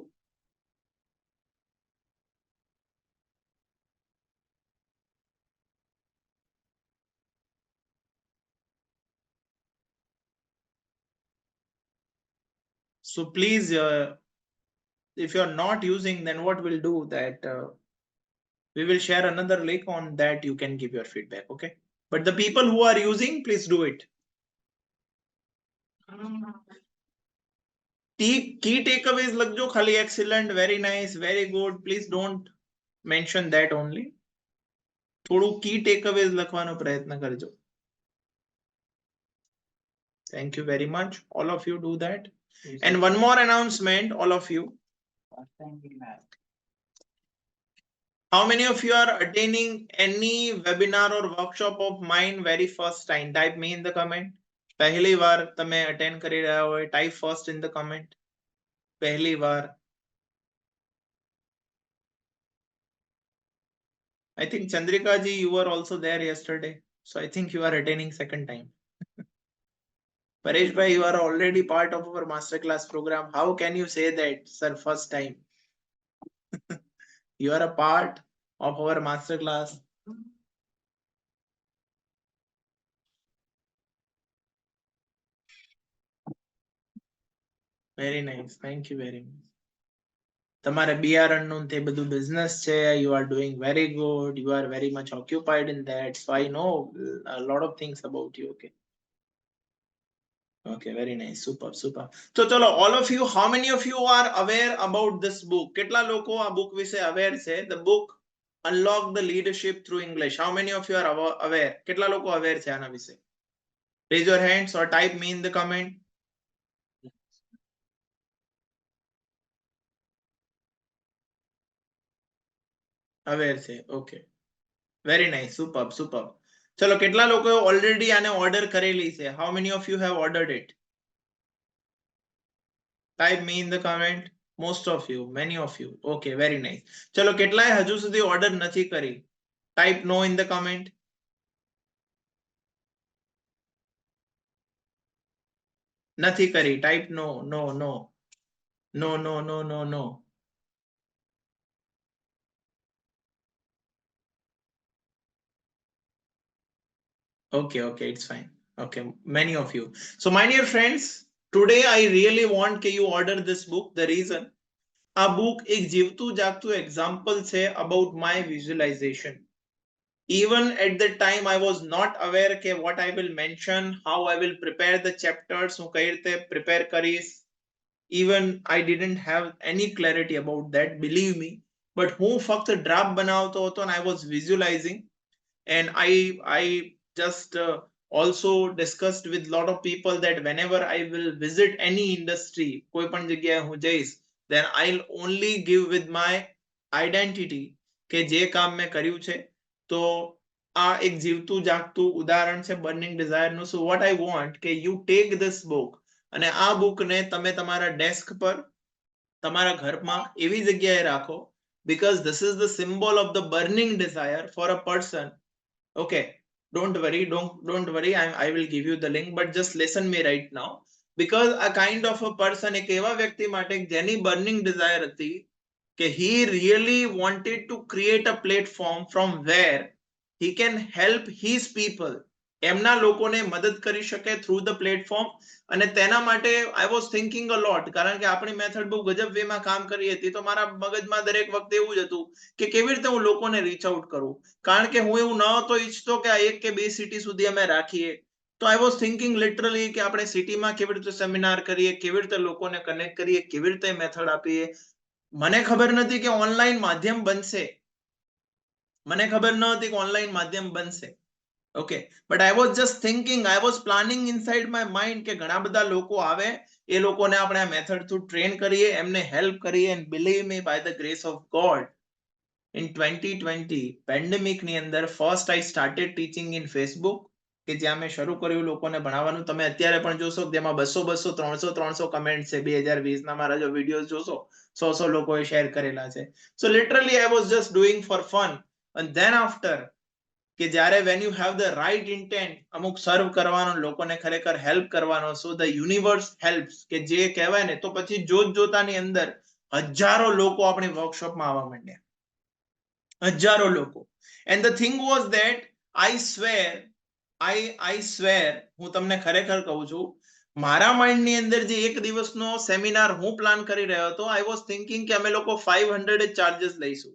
So please, if you're not using, then what we'll do that we will share another link on that, you can give your feedback. Okay, but the people who are using, please do it. Key takeaways લખજો ખાલી. excellent, very nice, very good. Please don't mention that only. થોડું key takeaways લખવાનો પ્રયત્ન કરજો. Thank you very much. All of you do that. And one more announcement, all of you. How many of you are attending any webinar or workshop of mine very first time? Type me in the comment. પહેલી વાર તમે attend કરી રહ્યા હોય, type first in the comment. પહેલી વાર. I think Chandrika ji, you were also there yesterday. So I think you are attending second time. Paresh bhai, you are already part of our masterclass program. How can you say that, sir, first time? You are a part of our masterclass. Very nice. Thank you very much. તમારે બિયારણનું તે બધું business છે. You are doing very good. You are very much occupied in that. So I know a lot of things about you. Okay. Okay, very nice. Super, super. So chalo, all of you, how many of you are aware about this book? કેટલા લોકો આ book વિશે aware છે? The book Unlock the Leadership Through English. How many of you are aware? કેટલા લોકો aware છે આના વિશે? Raise your hands or type me in the comment. Aware છે. Okay. Very nice. Superb, superb. ચલો, કેટલા લોકો ઓલરેડી આને ઓર્ડર કરેલી છે? How many of you have ordered it? Type me in the comment. Most of you, many of you. Okay, very nice. ચલો, કેટલાય હજુ સુધી ઓર્ડર નથી કરી? Type no in the comment. નથી કરી. Type no, no, no. No, no, no, no, no. Okay, okay, it's fine. Okay, many of you. So my dear friends, today I really want that you order this book. The reason, આ book એક જીવતું જાગતું example છે about my visualization. Even at that time I was not aware કે what I will mention, how I will prepare the chapters, હું કઈ રીતે prepare કરીશ. Even I didn't have any clarity about that, believe me. But હું ફક્ત draft બનાવતો હતો and I was visualizing. And I just also discussed with lot of people that whenever I will visit any industry, કોઈ પણ જગ્યાએ હું જઈશ, then I'll only give with my identity કે જે કામ મેં કર્યું છે. તો આ એક જીવતું જાગતું ઉદાહરણ છે burning ડિઝાયરનું. So what I want કે you take this book અને આ બુકને તમે તમારા ડેસ્ક પર, તમારા ઘરમાં એવી જગ્યાએ રાખો, because this is the symbol of the burning desire for a person. Okay, don't worry, don't worry. I will give you the link, but just listen me right now. Because a kind of a person, એક એવા વ્યક્તિ માટે જેની burning desire હતી કે he really wanted to create a platform from where he can help his people, એમના લોકોને મદદ કરી શકે through the platform. અને તેના માટે I was thinking a lot, કારણ કે આપણી મેથડ બહુ ગજબ વેમાં કામ કરી હતી. તો મારા મગજમાં દરેક વખતે એવું જ હતું કે કેવી રીતે હું લોકોને રીચ આઉટ કરું, કારણ કે હું એવું ન હતો ઈચ્છતો કે આ એક કે બે સિટી સુધી અમે રાખીએ. તો આઈ વોઝ થિંકિંગ લિટરલી કે આપણે સિટીમાં કેવી રીતે સેમિનાર કરીએ, કેવી રીતે લોકોને કનેક્ટ કરીએ, કેવી રીતે મેથડ આપીએ. મને ખબર નથી કે ઓનલાઈન માધ્યમ બનશે, મને ખબર ન હતી કે ઓનલાઈન માધ્યમ બનશે. Okay, but I was just thinking, I was planning inside my mind કે ઘણા બધા લોકો આવે, એ લોકોને આપણે આ મેથડ થ્રુ ટ્રેન કરીએ, એમને હેલ્પ કરીએ. And believe me, by the grace of God, in 2020 pandemic ની અંદર first I started teaching in Facebook, કે જ્યાં મેં શરૂ કર્યું લોકોને ભણાવવાનું. તમે અત્યારે પણ જોશો જેમાં 200 300 કમેન્ટ છે. 2020 ના મારા જો વિડીયોઝ જોશો, 100 લોકોએ શેર કરેલા છે. So literally I was just doing for fun. and then after કે જ્યારે when you have the right intent, અમુક સર્વ કરવાનો, લોકોને ખરેખર હેલ્પ કરવાનો, so the universe helps, કે જે કહેવાય ને, તો પછી જોત જોતાની અંદર હજારો લોકો આપણી વર્કશોપમાં આવવા માંડ્યા, હજારો લોકો. and the thing was that I swear, હું તમને ખરેખર કહું છું, મારા માઇન્ડની અંદર જે એક દિવસનો સેમિનાર હું પ્લાન કરી રહ્યો હતો, I was thinking કે અમે લોકો 500 ચાર્जेस લઈશું.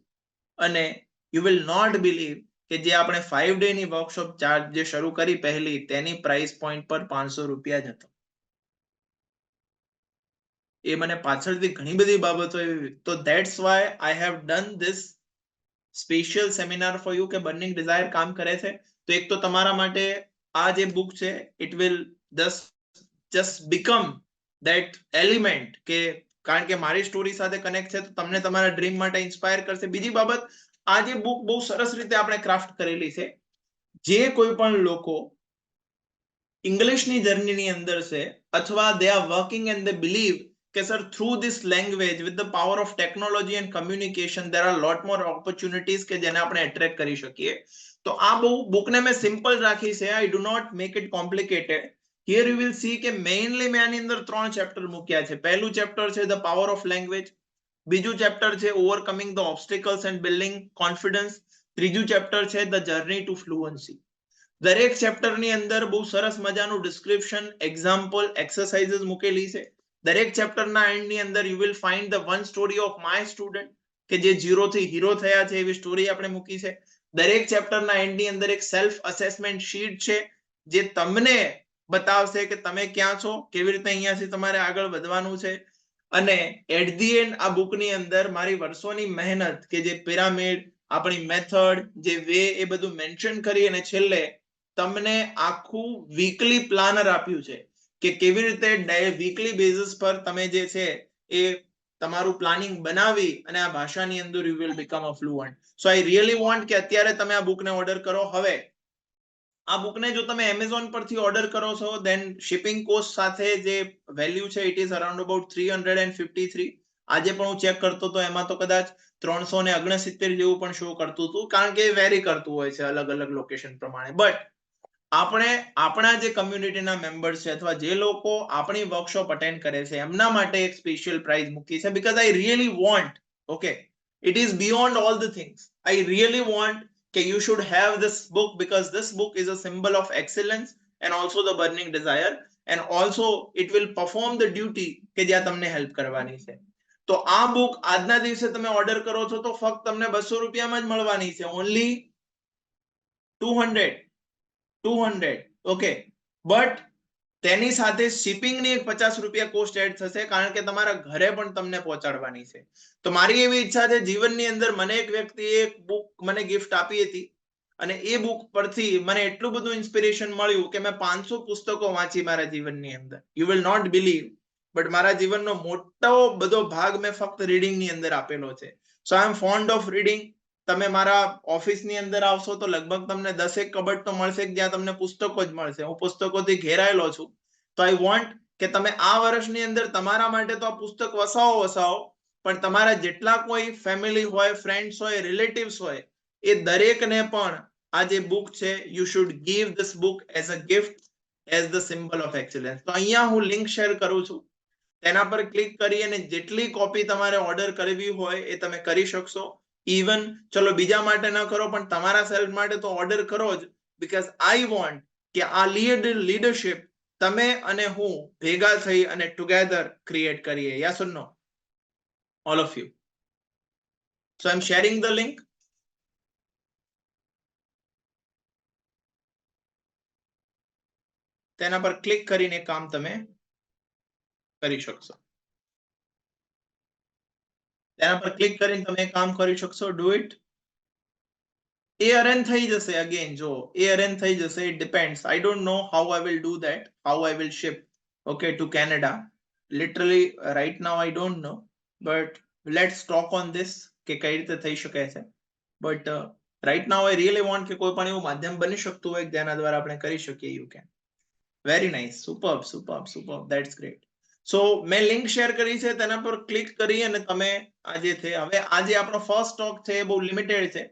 અને you will not believe કે જે આપણે 5 ડે ની વર્કશોપ ચાર્જ જે શરૂ કરી પહેલી, તેની પ્રાઇસ પોઈન્ટ પર 500 રૂપિયા જ હતો. એ મને પાછળથી ઘણી બધી બાબતો એવી. તો that's why I have done this special seminar for you, કે બર્નિંગ ડિઝાયર કામ કરે છે. તો એક તો તમારા માટે આ જે બુક છે, it will just become that element, કે કારણ કે મારી સ્ટોરી સાથે કનેક્ટ છે, તો તમને તમારા ડ્રીમ માટે ઇન્સ્પાયર કરશે. બીજી બાબત, આ જે બુક બહુ સરસ રીતે આપણે ક્રાફ્ટ કરેલી છે. જે કોઈ પણ લોકો ઇંગ્લિશની જર્નીની અંદર છે, અથવા they are working and they believe કે sir through this language with the power of technology and communication there are lot more opportunities કે જેને આપણે એટ્રેક્ટ કરી શકીએ. તો આ બહુ બુકને મેં સિમ્પલ રાખી છે. I do not make it complicated. here you will see કે mainly મેં આની અંદર 3 ચેપ્ટર મૂક્યા છે. પહેલું ચેપ્ટર છે ધ પાવર ઓફ લેંગ્વેજ, બીજું ચેપ્ટર છે ઓવરકમિંગ ધ ઓબ્સ્ટિકલ્સ એન્ડ બિલ્ડિંગ કોન્ફિડન્સ, ત્રીજું ચેપ્ટર છે ધ જર્ની ટુ ફ્લુઅન્સી. દરેક ચેપ્ટરની અંદર બહુ સરસ મજાનું ડિસ્ક્રિપ્શન, એક્ઝામ્પલ, એક્સરસાઇઝીસ મૂકેલી છે. દરેક ચેપ્ટરના એન્ડની અંદર you will find the one story of my student કે જે 0 થી હીરો થયા છે એવી સ્ટોરી આપણે મૂકી છે. દરેક ચેપ્ટરના એન્ડની અંદર એક સેલ્ફ અસેસમેન્ટ શીટ છે જે તમને બતાવશે કે તમે ક્યાં છો, કેવી રીતે અહીંયાથી તમારે આગળ વધવાનું છે. અને એટ ધી એન્ડ આ બુકની અંદર મારી વર્ષોની મહેનત કે જે પિરામિડ, આપણી મેથડ, જે વે, એ બધું મેન્શન કરી અને છેલ્લે તમને આખું વીકલી પ્લાનર આપ્યું છે કે કેવી રીતે વીકલી બેઝિસ પર તમે જે છે એ તમારું પ્લાનિંગ બનાવી અને આ ભાષાની અંદર you will become a fluent. So I really want કે અત્યારે તમે આ બુકને ઓર્ડર કરો. હવે આ બુકને જો તમે એમેઝોન પરથી ઓર્ડર કરો છો દેન શિપિંગ કોસ્ટ સાથે જે વેલ્યુ છે ઇટ ઇઝ અરાઉન્ડ અબાઉટ 353. આજે પણ હું ચેક કરતો તો એમાં તો કદાચ 369 જેવું પણ શો કરતું હતું, કારણ કે વેરી કરતું હોય છે અલગ અલગ લોકેશન પ્રમાણે. બટ આપણે આપણા જે કમ્યુનિટીના મેમ્બર્સ છે અથવા જે લોકો આપણી વર્કશોપ અટેન્ડ કરે છે એમના માટે એક સ્પેશિયલ પ્રાઇઝ મૂકી છે, because I really want, okay, it is beyond all the things. I really want that you should have this book because this book is a symbol of excellence and also the burning desire, and also it will perform the duty કે જ્યાં તમને help કરવાની છે. તો આ book આજના દિવસે તમે ઓર્ડર કરો છો તો ફક્ત તમને 200 રૂપિયામાં જ મળવાની છે. ઓનલી 200. ઓકે, બટ તેની સાથે શિપિંગની 50 રૂપિયા કોસ્ટ એડ થશે, કારણ કે તમારા ઘરે પણ તમને પહોંચાડવાની છે. તો મારી એવી ઈચ્છા છે, જીવનની અંદર મને એક વ્યક્તિએ એક બુક મને ગિફ્ટ આપી હતી અને એ બુક પરથી મને એટલું બધું ઇન્સ્પિરેશન મળ્યું કે મેં 500 પુસ્તકો વાંચી મારા જીવનની અંદર. You will not believe, but મારા જીવનનો મોટો બધો ભાગ મેં ફક્ત રીડિંગની અંદર આપેલો છે. સો આઈ એમ ફોન્ડ ઓફ રીડિંગ. તમે મારા ઓફિસની અંદર આવશો તો લગભગ તમને 10 કબડ તો મળશે જ્યાં તમને પુસ્તકો જ મળશે. હું પુસ્તકોથી ઘેરાયેલો છું. તો આઈ વોન્ટ કે તમે આ વર્ષની અંદર તમારા માટે તો આ પુસ્તક વસાવો, પણ તમારા જેટલા કોઈ ફેમિલી હોય, ફ્રેન્ડ્સ હોય, રિલેટિવ્સ હોય, એ દરેકને પણ આ જે બુક છે you should give this book as a gift, as the symbol of excellence. તો અહીંયા હું લિંક શેર કરું છું, તેના પર ક્લિક કરી અને જેટલી કોપી તમારે ઓર્ડર કરવી હોય એ તમે કરી શકશો. ઇવન ચલો બીજા માટે ન કરો પણ તમારા સેલ્ફ માટે તો ઓર્ડર કરો જ, બીકોઝ આઈ વોન્ટ કે આ લીડરશિપ તમે અને હું ભેગા થઈ અને ટુગેધર ક્રિએટ કરીએ. Yes or no, all of you? So I'm sharing the link. તેના પર ક્લિક કરીને કામ તમે કરી શકશો. તેના પર ક્લિક કરીને તમે કામ કરી શકશો. Do it. એ અરેન્જ થઈ જશે. અગેન જો એ અરેન્જ થઈ જશે, it depends. I don't know how I will do that, how I will ship okay two Canada. Literally right now I don't know, but let's talk on this કે કઈ રીતે થઈ શકે છે. But right now I really want કે કોઈ પણ એવું માધ્યમ બની શકતું હોય જેના દ્વારા આપણે કરી શકીએ. You can. Very nice, superb, that's great. So મેં લિંક શેર કરી છે, તેના પર ક્લિક કરી અને તમે આજે છે. હવે આજે આપણો ફર્સ્ટ સ્ટોક છે એ બહુ લિમિટેડ છે.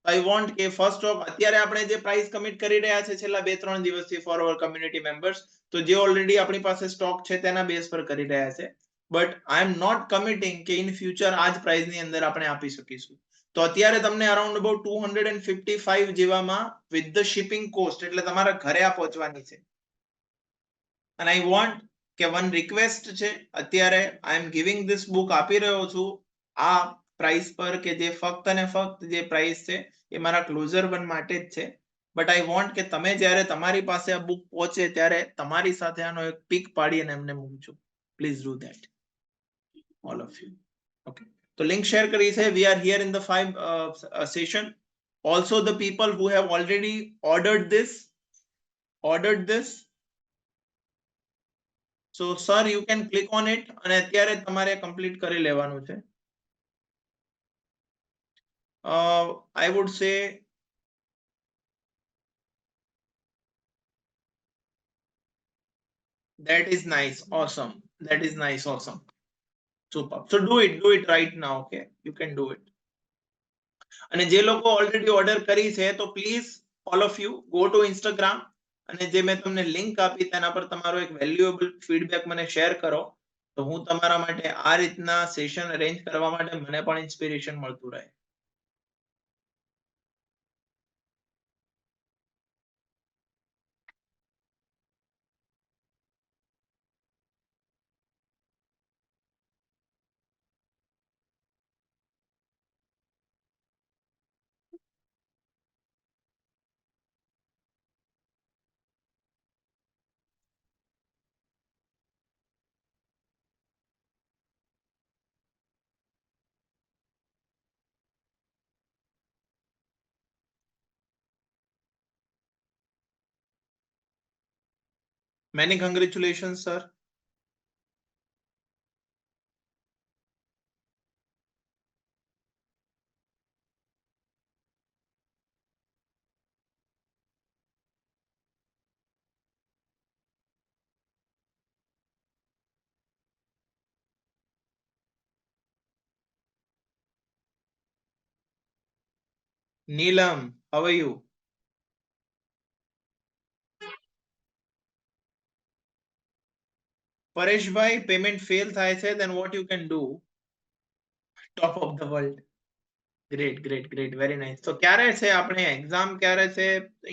આઈ વોન્ટ કે ફર્સ્ટ સ્ટોક અત્યારે આપણે જે પ્રાઇસ કમિટ કરી રહ્યા છે છેલ્લા 2-3 દિવસથી ફોર અવર કમ્યુનિટી મેમ્બર્સ, તો જે ઓલરેડી આપણી પાસે સ્ટોક છે તેના બેઝ પર કરી રહ્યા છે. But I am not committing કે ઇન ફ્યુચર આ જ પ્રાઇસની અંદર આપણે આપી શકીશું. તો અત્યારે તમને અરાઉન્ડ અબાઉટ 255 જેવામાં વિથ ધ શિપિંગ કોસ્ટ, એટલે તમારા ઘરે આ પહોંચવાની છે. અને આઈ વોન્ટ કે વન રિક્વેસ્ટ છે, અત્યારે I am giving this book આપી રહ્યો છું આ પ્રાઇસ પર કે જે ફક્ત અને ફક્ત જે પ્રાઇસ છે એ મારા ક્લોઝર વન માટે જ છે. બટ આઈ વોન્ટ કે તમે જ્યારે તમારી પાસે આ બુક પહોંચે ત્યારે તમારી સાથે આનો એક પિક પાડી અને એમને મૂકજો. Please do that, all of you. Okay, તો લિંક શેર કરી છે. We are here in the 5 session. Also the people who have already ordered this. So sir, you can click on it અને અત્યારે તમારે કમ્પ્લીટ કરી લેવાનું છે. I would say that is nice, awesome. That is nice, awesome. Super. So do it right now. Okay, you can do it. અને જે લોકો already order કરી છે તો please all of you go to Instagram અને જે મેં તમને લિંક આપી તેના પર તમારો એક વેલ્યુએબલ ફીડબેક મને શેર કરો, તો હું તમારા માટે આ રીતના સેશન અરેન્જ કરવા માટે મને પણ ઇન્સ્પિરેશન મળતું રહે. Many congratulations, sir. Neelam, how are you? Pareshbhai, payment fail થાય છે, then what you can do? Top of the world. Great great great, very nice. તો ક્યારે છે આપણે એક્ઝામ, ક્યારે છે,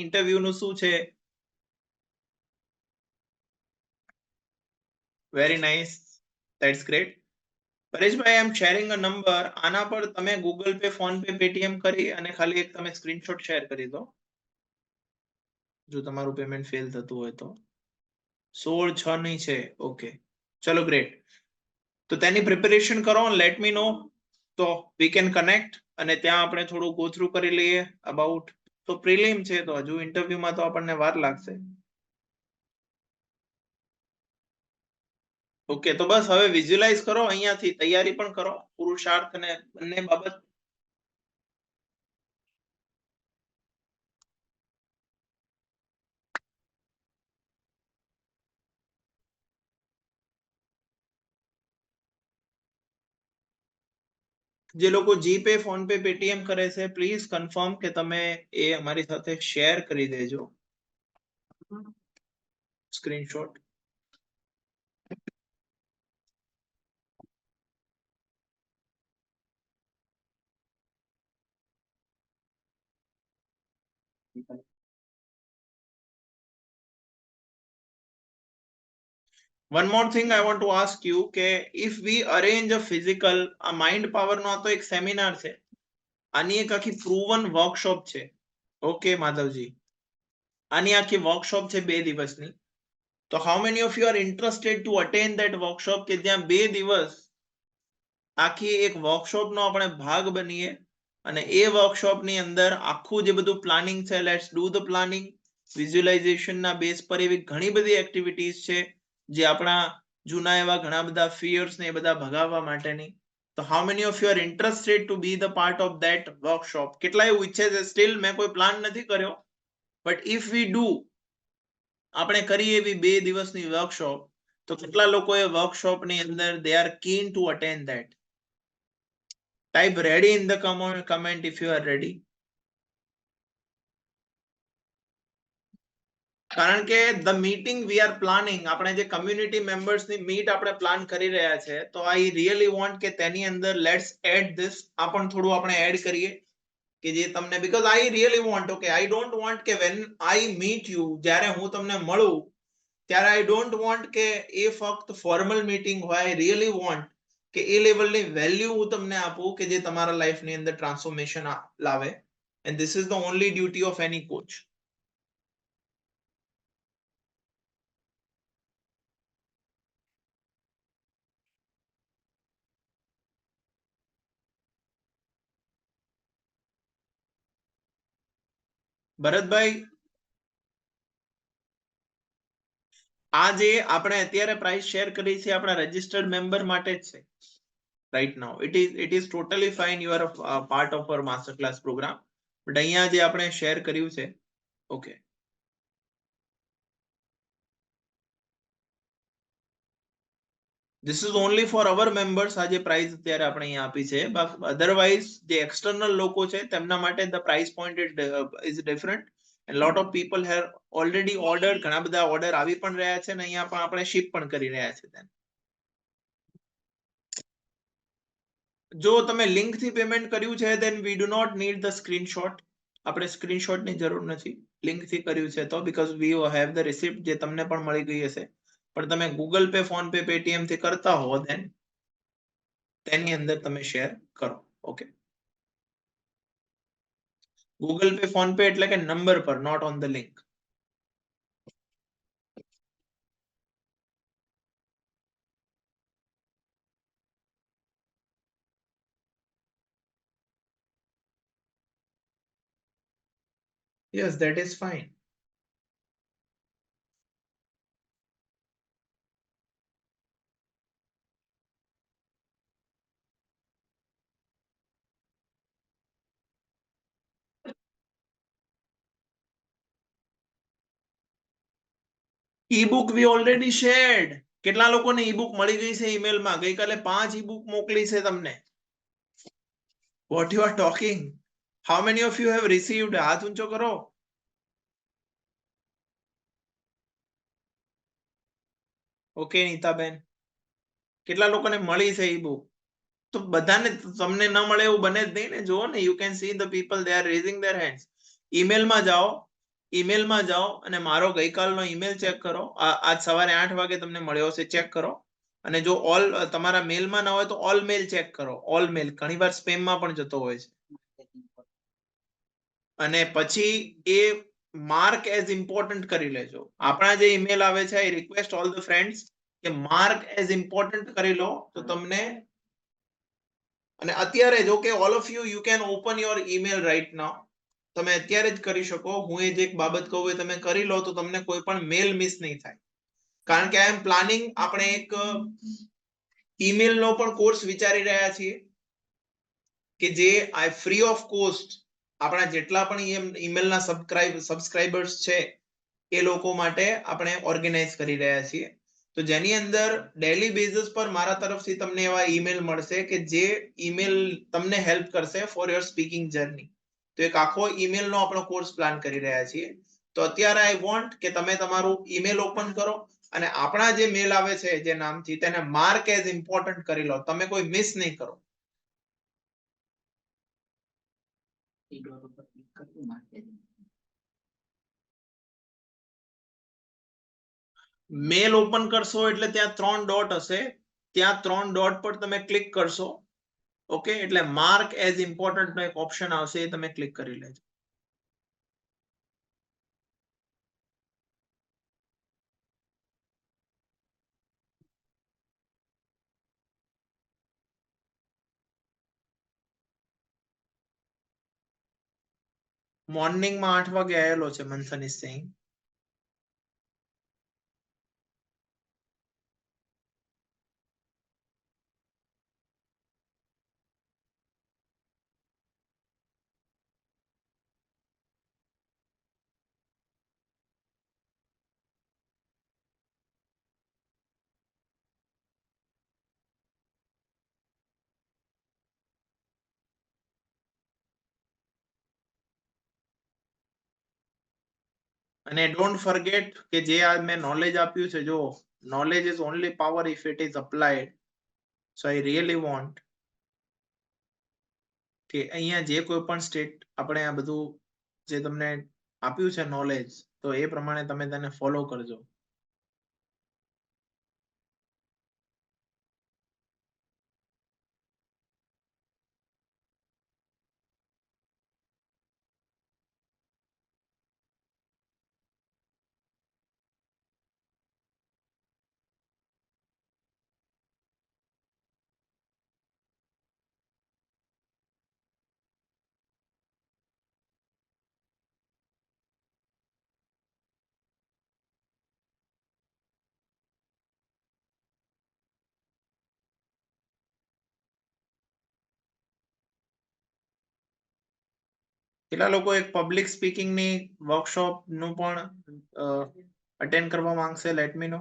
ઇન્ટરવ્યુ નું શું છે? Very nice, that's great. પરેશભાઈ, I am sharing a number. આના પર તમે Google Pay, PhonePe, Paytm કરી અને ખાલી એક તમે સ્ક્રીનશોટ શેર કરી દો જો તમારું પેમેન્ટ ફેલ થતું હોય તો. 16/6 ની છે. ઓકે, ચલો ગ્રેટ. તો તેની પ્રિપેરેશન કરો, લેટ મી નો, તો વી કેન કનેક્ટ અને ત્યાં આપણે થોડું ગો થ્રુ કરી લઈએ અબાઉટ. તો પ્રિલિમ છે તો હજુ ઇન્ટરવ્યુમાં તો આપણને વાર લાગશે. ઓકે, તો બસ હવે વિઝ્યુઅલાઇઝ કરો, અહીંયાથી તૈયારી પણ કરો, પુરુષાર્થ અને બંને બાબત. જે લોકો જીપે, ફોન પે, પેટીએમ કરે છે, પ્લીઝ કન્ફર્મ કે તમે એ અમારી સાથે શેર કરી દેજો screenshot. One more thing I want to ask you કે if we arrange a physical, આ માઇન્ડ પાવર નો આ તો એક સેમિનાર છે, આની એક આખી પ્રૂવન વર્કશોપ છે. ઓકે માધવજી, આની આખી વર્કશોપ છે 2 દિવસની. તો how many of you are interested to attend that workshop કે જ્યાં 2 દિવસ આખી એક વર્કશોપ નો આપણે ભાગ બનીએ અને એ વર્કશોપ ની અંદર આખું જે બધું પ્લાનિંગ છે, let's do the planning. Visualisation ના બેઝ પર એવી ઘણી બધી એક્ટિવિટીઝ છે જે આપણા જૂના એવા ઘણા બધા ફિયર્સ ને એ બધા ભગાવવા માટેની. તો how many of you are interested to be the part of that workshop? કેટલા એવું ઈચ્છે છે? સ્ટીલ મેં કોઈ પ્લાન નથી કર્યો, બટ ઇફ વી ડુ, આપણે કરીએ એવી 2 દિવસની વર્કશોપ, તો કેટલા લોકો એ વર્કશોપ ની અંદર they are keen to attend that? Type ready in the comment if you are ready. કારણ કે the meeting we are planning, આપણે જે કમ્યુનિટી મેમ્બર્સ ની મીટ આપણે પ્લાન કરી રહ્યા છે, તો આઈ રિયલી વોન્ટ કે તેની અંદર લેટ્સ એડ ધીસ, આ પણ થોડું આપણે એડ કરીએ કે જે તમને, because I really want, okay, I don't want કે વેન આઈ મીટ યુ, જ્યારે હું તમને મળું ત્યારે આઈ ડોન્ટ વોન્ટ કે એ ફક્ત ફોર્મલ મીટિંગ હોય. આઈ રિયલી વોન્ટ કે એ લેવલની વેલ્યુ હું તમને આપું કે જે તમારા લાઈફની અંદર ટ્રાન્સફોર્મેશન લાવે. And this is the only duty of any coach. Bharatbhai, આ જે આપણે અત્યારે પ્રાઇસ શેર કરી છે આપણા રજિસ્ટર્ડ મેમ્બર માટે જ છે. Right now it is totally fine, you are a part of our master class program, but અહીંયા જે આપણે શેર કર્યું છે, okay, this is only for our members. આ જે પ્રાઇસ અત્યારે આપણે અહીંયા આપી છે, અધરવાઇઝ જે એક્સટર્નલ લોકો છે તેમના માટે the price point is different. and lot of people have already ordered. ઘણા બધા ઓર્ડર આવી પણ રહ્યા છે ને અહીંયા પણ આપણે શિપ પણ કરી રહ્યા છે તેને. જો તમે લિંક થી પેમેન્ટ કર્યું છે then we do not need the screenshot. આપણે સ્ક્રીનશોટ ની જરૂર નથી લિંક થી કર્યું છે તો, because we have the receipt જે તમને પણ મળી ગઈ હશે. પણ તમે Google Pay, PhonePe, Paytm થી કરતા હો then તેની અંદર તમે શેર કરો. Okay, Google Pay, PhonePe એટલે કે નંબર પર, not on the link. Yes, that is fine. Ebook we already shared. કેટલા લોકોને ઈ-બુક મળી ગઈ છે ઈમેલમાં? ગઈકાલે 5 ઈ-બુક મોકલી છે તમને. What you are talking? How many of you have received? હાથ ઊંચો કરો. ઓકે નીતાબેન, કેટલા લોકોને મળી છે ઈ-બુક? તો બધાને તમને ન મળે એવું બને જ નહીં ને. જુઓ ને, you can see the people, they are raising their hands. ઈમેલમાં જાઓ, ઈમેલમાં જાઓ અને મારો ગઈકાલનો ઈમેલ ચેક કરો. આજ સવારે 8 વાગે તમને મળ્યો હશે, ચેક કરો. અને જો ઓલ તમારા મેલમાં ના હોય તો ઓલ મેલ ચેક કરો. ઓલ મેલ ઘણીવાર સ્પેમમાં પણ જતો હોય છે. અને પછી એ માર્ક એઝ ઇમ્પોર્ટન્ટ કરી લેજો. આપણા જે ઈમેલ આવે છે, I request all the friends કે માર્ક એઝ ઇમ્પોર્ટન્ટ કરી લો તો તમને. અને અત્યારે જો કે all of you can open your email right now. તમે અત્યારે જ કરી શકો. હું એ જે એક બાબત કહું એ તમે કરી લો તો તમને કોઈ પણ મેલ મિસ નહીં થાય. કારણ કે આઈ એમ પ્લાનિંગ, આપણે એક ઈમેલ નો પણ કોર્સ વિચારી રહ્યા છીએ કે જે આઈ ફ્રી ઓફ કોસ્ટ આપણા જેટલા પણ ઈમેલના સબસ્ક્રાઇબર્સ છે એ લોકો માટે આપણે ઓર્ગેનાઇઝ કરી રહ્યા છીએ. તો જેની અંદર ડેલી બેઝિસ પર મારા તરફથી તમને એવા ઈમેલ મળશે કે જે ઈમેલ તમને હેલ્પ કરશે ફોર યોર સ્પીકિંગ જર્ની. તો એક આખો ઈમેલનો આપણો કોર્સ પ્લાન કરી રહ્યા છીએ. તો અત્યારે આઈ વોન્ટ કે તમે તમારું ઈમેલ ઓપન કરો અને આપણા જે મેલ આવે છે જે નામથી તેને માર્ક એઝ ઇમ્પોર્ટન્ટ કરી લો. તમે કોઈ મિસ નહીં કરો. મેલ ઓપન કરશો એટલે ત્યાં 3 ડોટ હશે. ત્યાં 3 ડોટ પર તમે ક્લિક કરશો. ઓકે, એટલે માર્ક એઝ ઇમ્પોર્ટન્ટ નો એક ઓપ્શન આવશે, એ તમે ક્લિક કરી લેજો. મોર્નિંગમાં 8 વાગે આવેલો છે, મંથન ઇઝ સેઇંગ. અને ડોન્ટ ફોરગેટ કે જે આ મેં નોલેજ આપ્યું છે, જો knowledge is only power if it is applied. So I really want કે અહીંયા જે કોઈ પણ સ્ટેટ આપણે આ બધું જે તમને આપ્યું છે નોલેજ, તો એ પ્રમાણે તમે તેને ફોલો કરજો. કેટલા લોકો એક પબ્લિક સ્પીકિંગ ની વર્કશોપ નું પણ અટેન્ડ કરવા માંગશે? Let me know.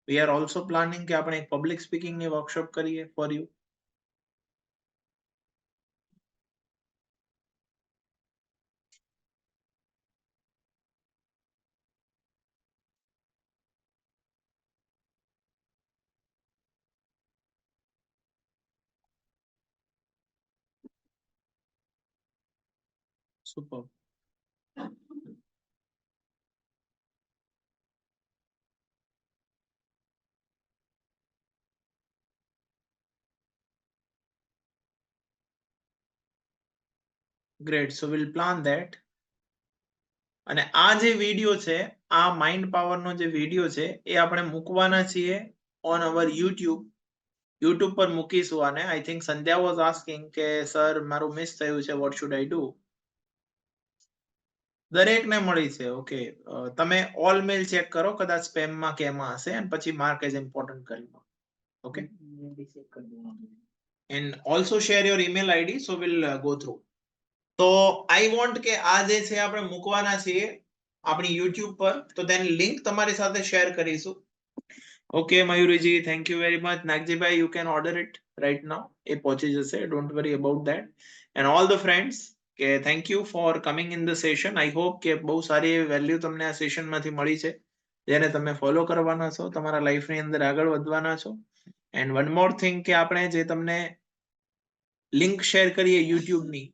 We are also planning કે આપણે એક પબ્લિક સ્પીકિંગ ની વર્કશોપ કરીએ for you. Super. Great. So we'll plan that. અને આ જે વિડિયો છે, આ માઇન્ડ પાવર નો જે વિડિયો છે એ આપણે મૂકવાના છીએ ઓન અવર યુટ્યુબ પર મૂકીશું આને. I think Sandhya was asking કે સર મારું મિસ થયું છે, વોટ શુડ આઈ ડુ? દરેકને મળી છે. ઓકે, તમે ઓલ મેલ ચેક કરો, કદાચ સ્પેમમાં કે એમાં હશે, અને પછી માર્ક એઝ ઇમ્પોર્ટન્ટ કરી લો. Okay, and also share your email ID so will go through. તો આઈ વોન્ટ કે આ જે છે આપણે મૂકવાના છીએ આપણી યુટ્યુબ પર, તો તેની લિંક તમારી સાથે શેર કરીશું. Okay Mayuriji, thank you very much. Nagjibhai, you can order it right now. એ પહોંચી જશે, don't worry about that. And all the friends, કે thank you for coming in the session. I hope કે બહુ સારી એવી વેલ્યુ તમને આ સેશનમાંથી મળી છે, જેને તમે ફોલો કરવાના છો, તમારા લાઈફની અંદર આગળ વધવાના છો. એન્ડ વન મોર થિંગ, કે આપણે જે તમને લિંક શેર કરીએ યુટ્યુબની,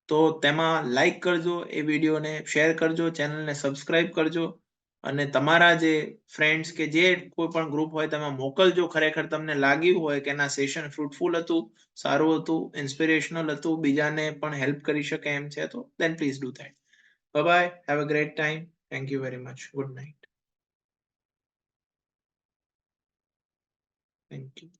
તો તેમાં લાઈક કરજો, એ વિડીયોને શેર કરજો, ચેનલને સબસ્ક્રાઇબ કરજો, અને તમારા જે ફ્રેન્ડ્સ કે જે કોઈ પણ ગ્રુપ હોય તેમાં મોકલજો. ખરેખર તમને લાગ્યું હોય કે ના સેશન ફ્રૂટફુલ હતું, સારું હતું, ઇન્સ્પિરેશનલ હતું, બીજાને પણ હેલ્પ કરી શકે એમ છે, તો then please do that. Bye bye, have a great time. Thank you very much. Good night. Thank you.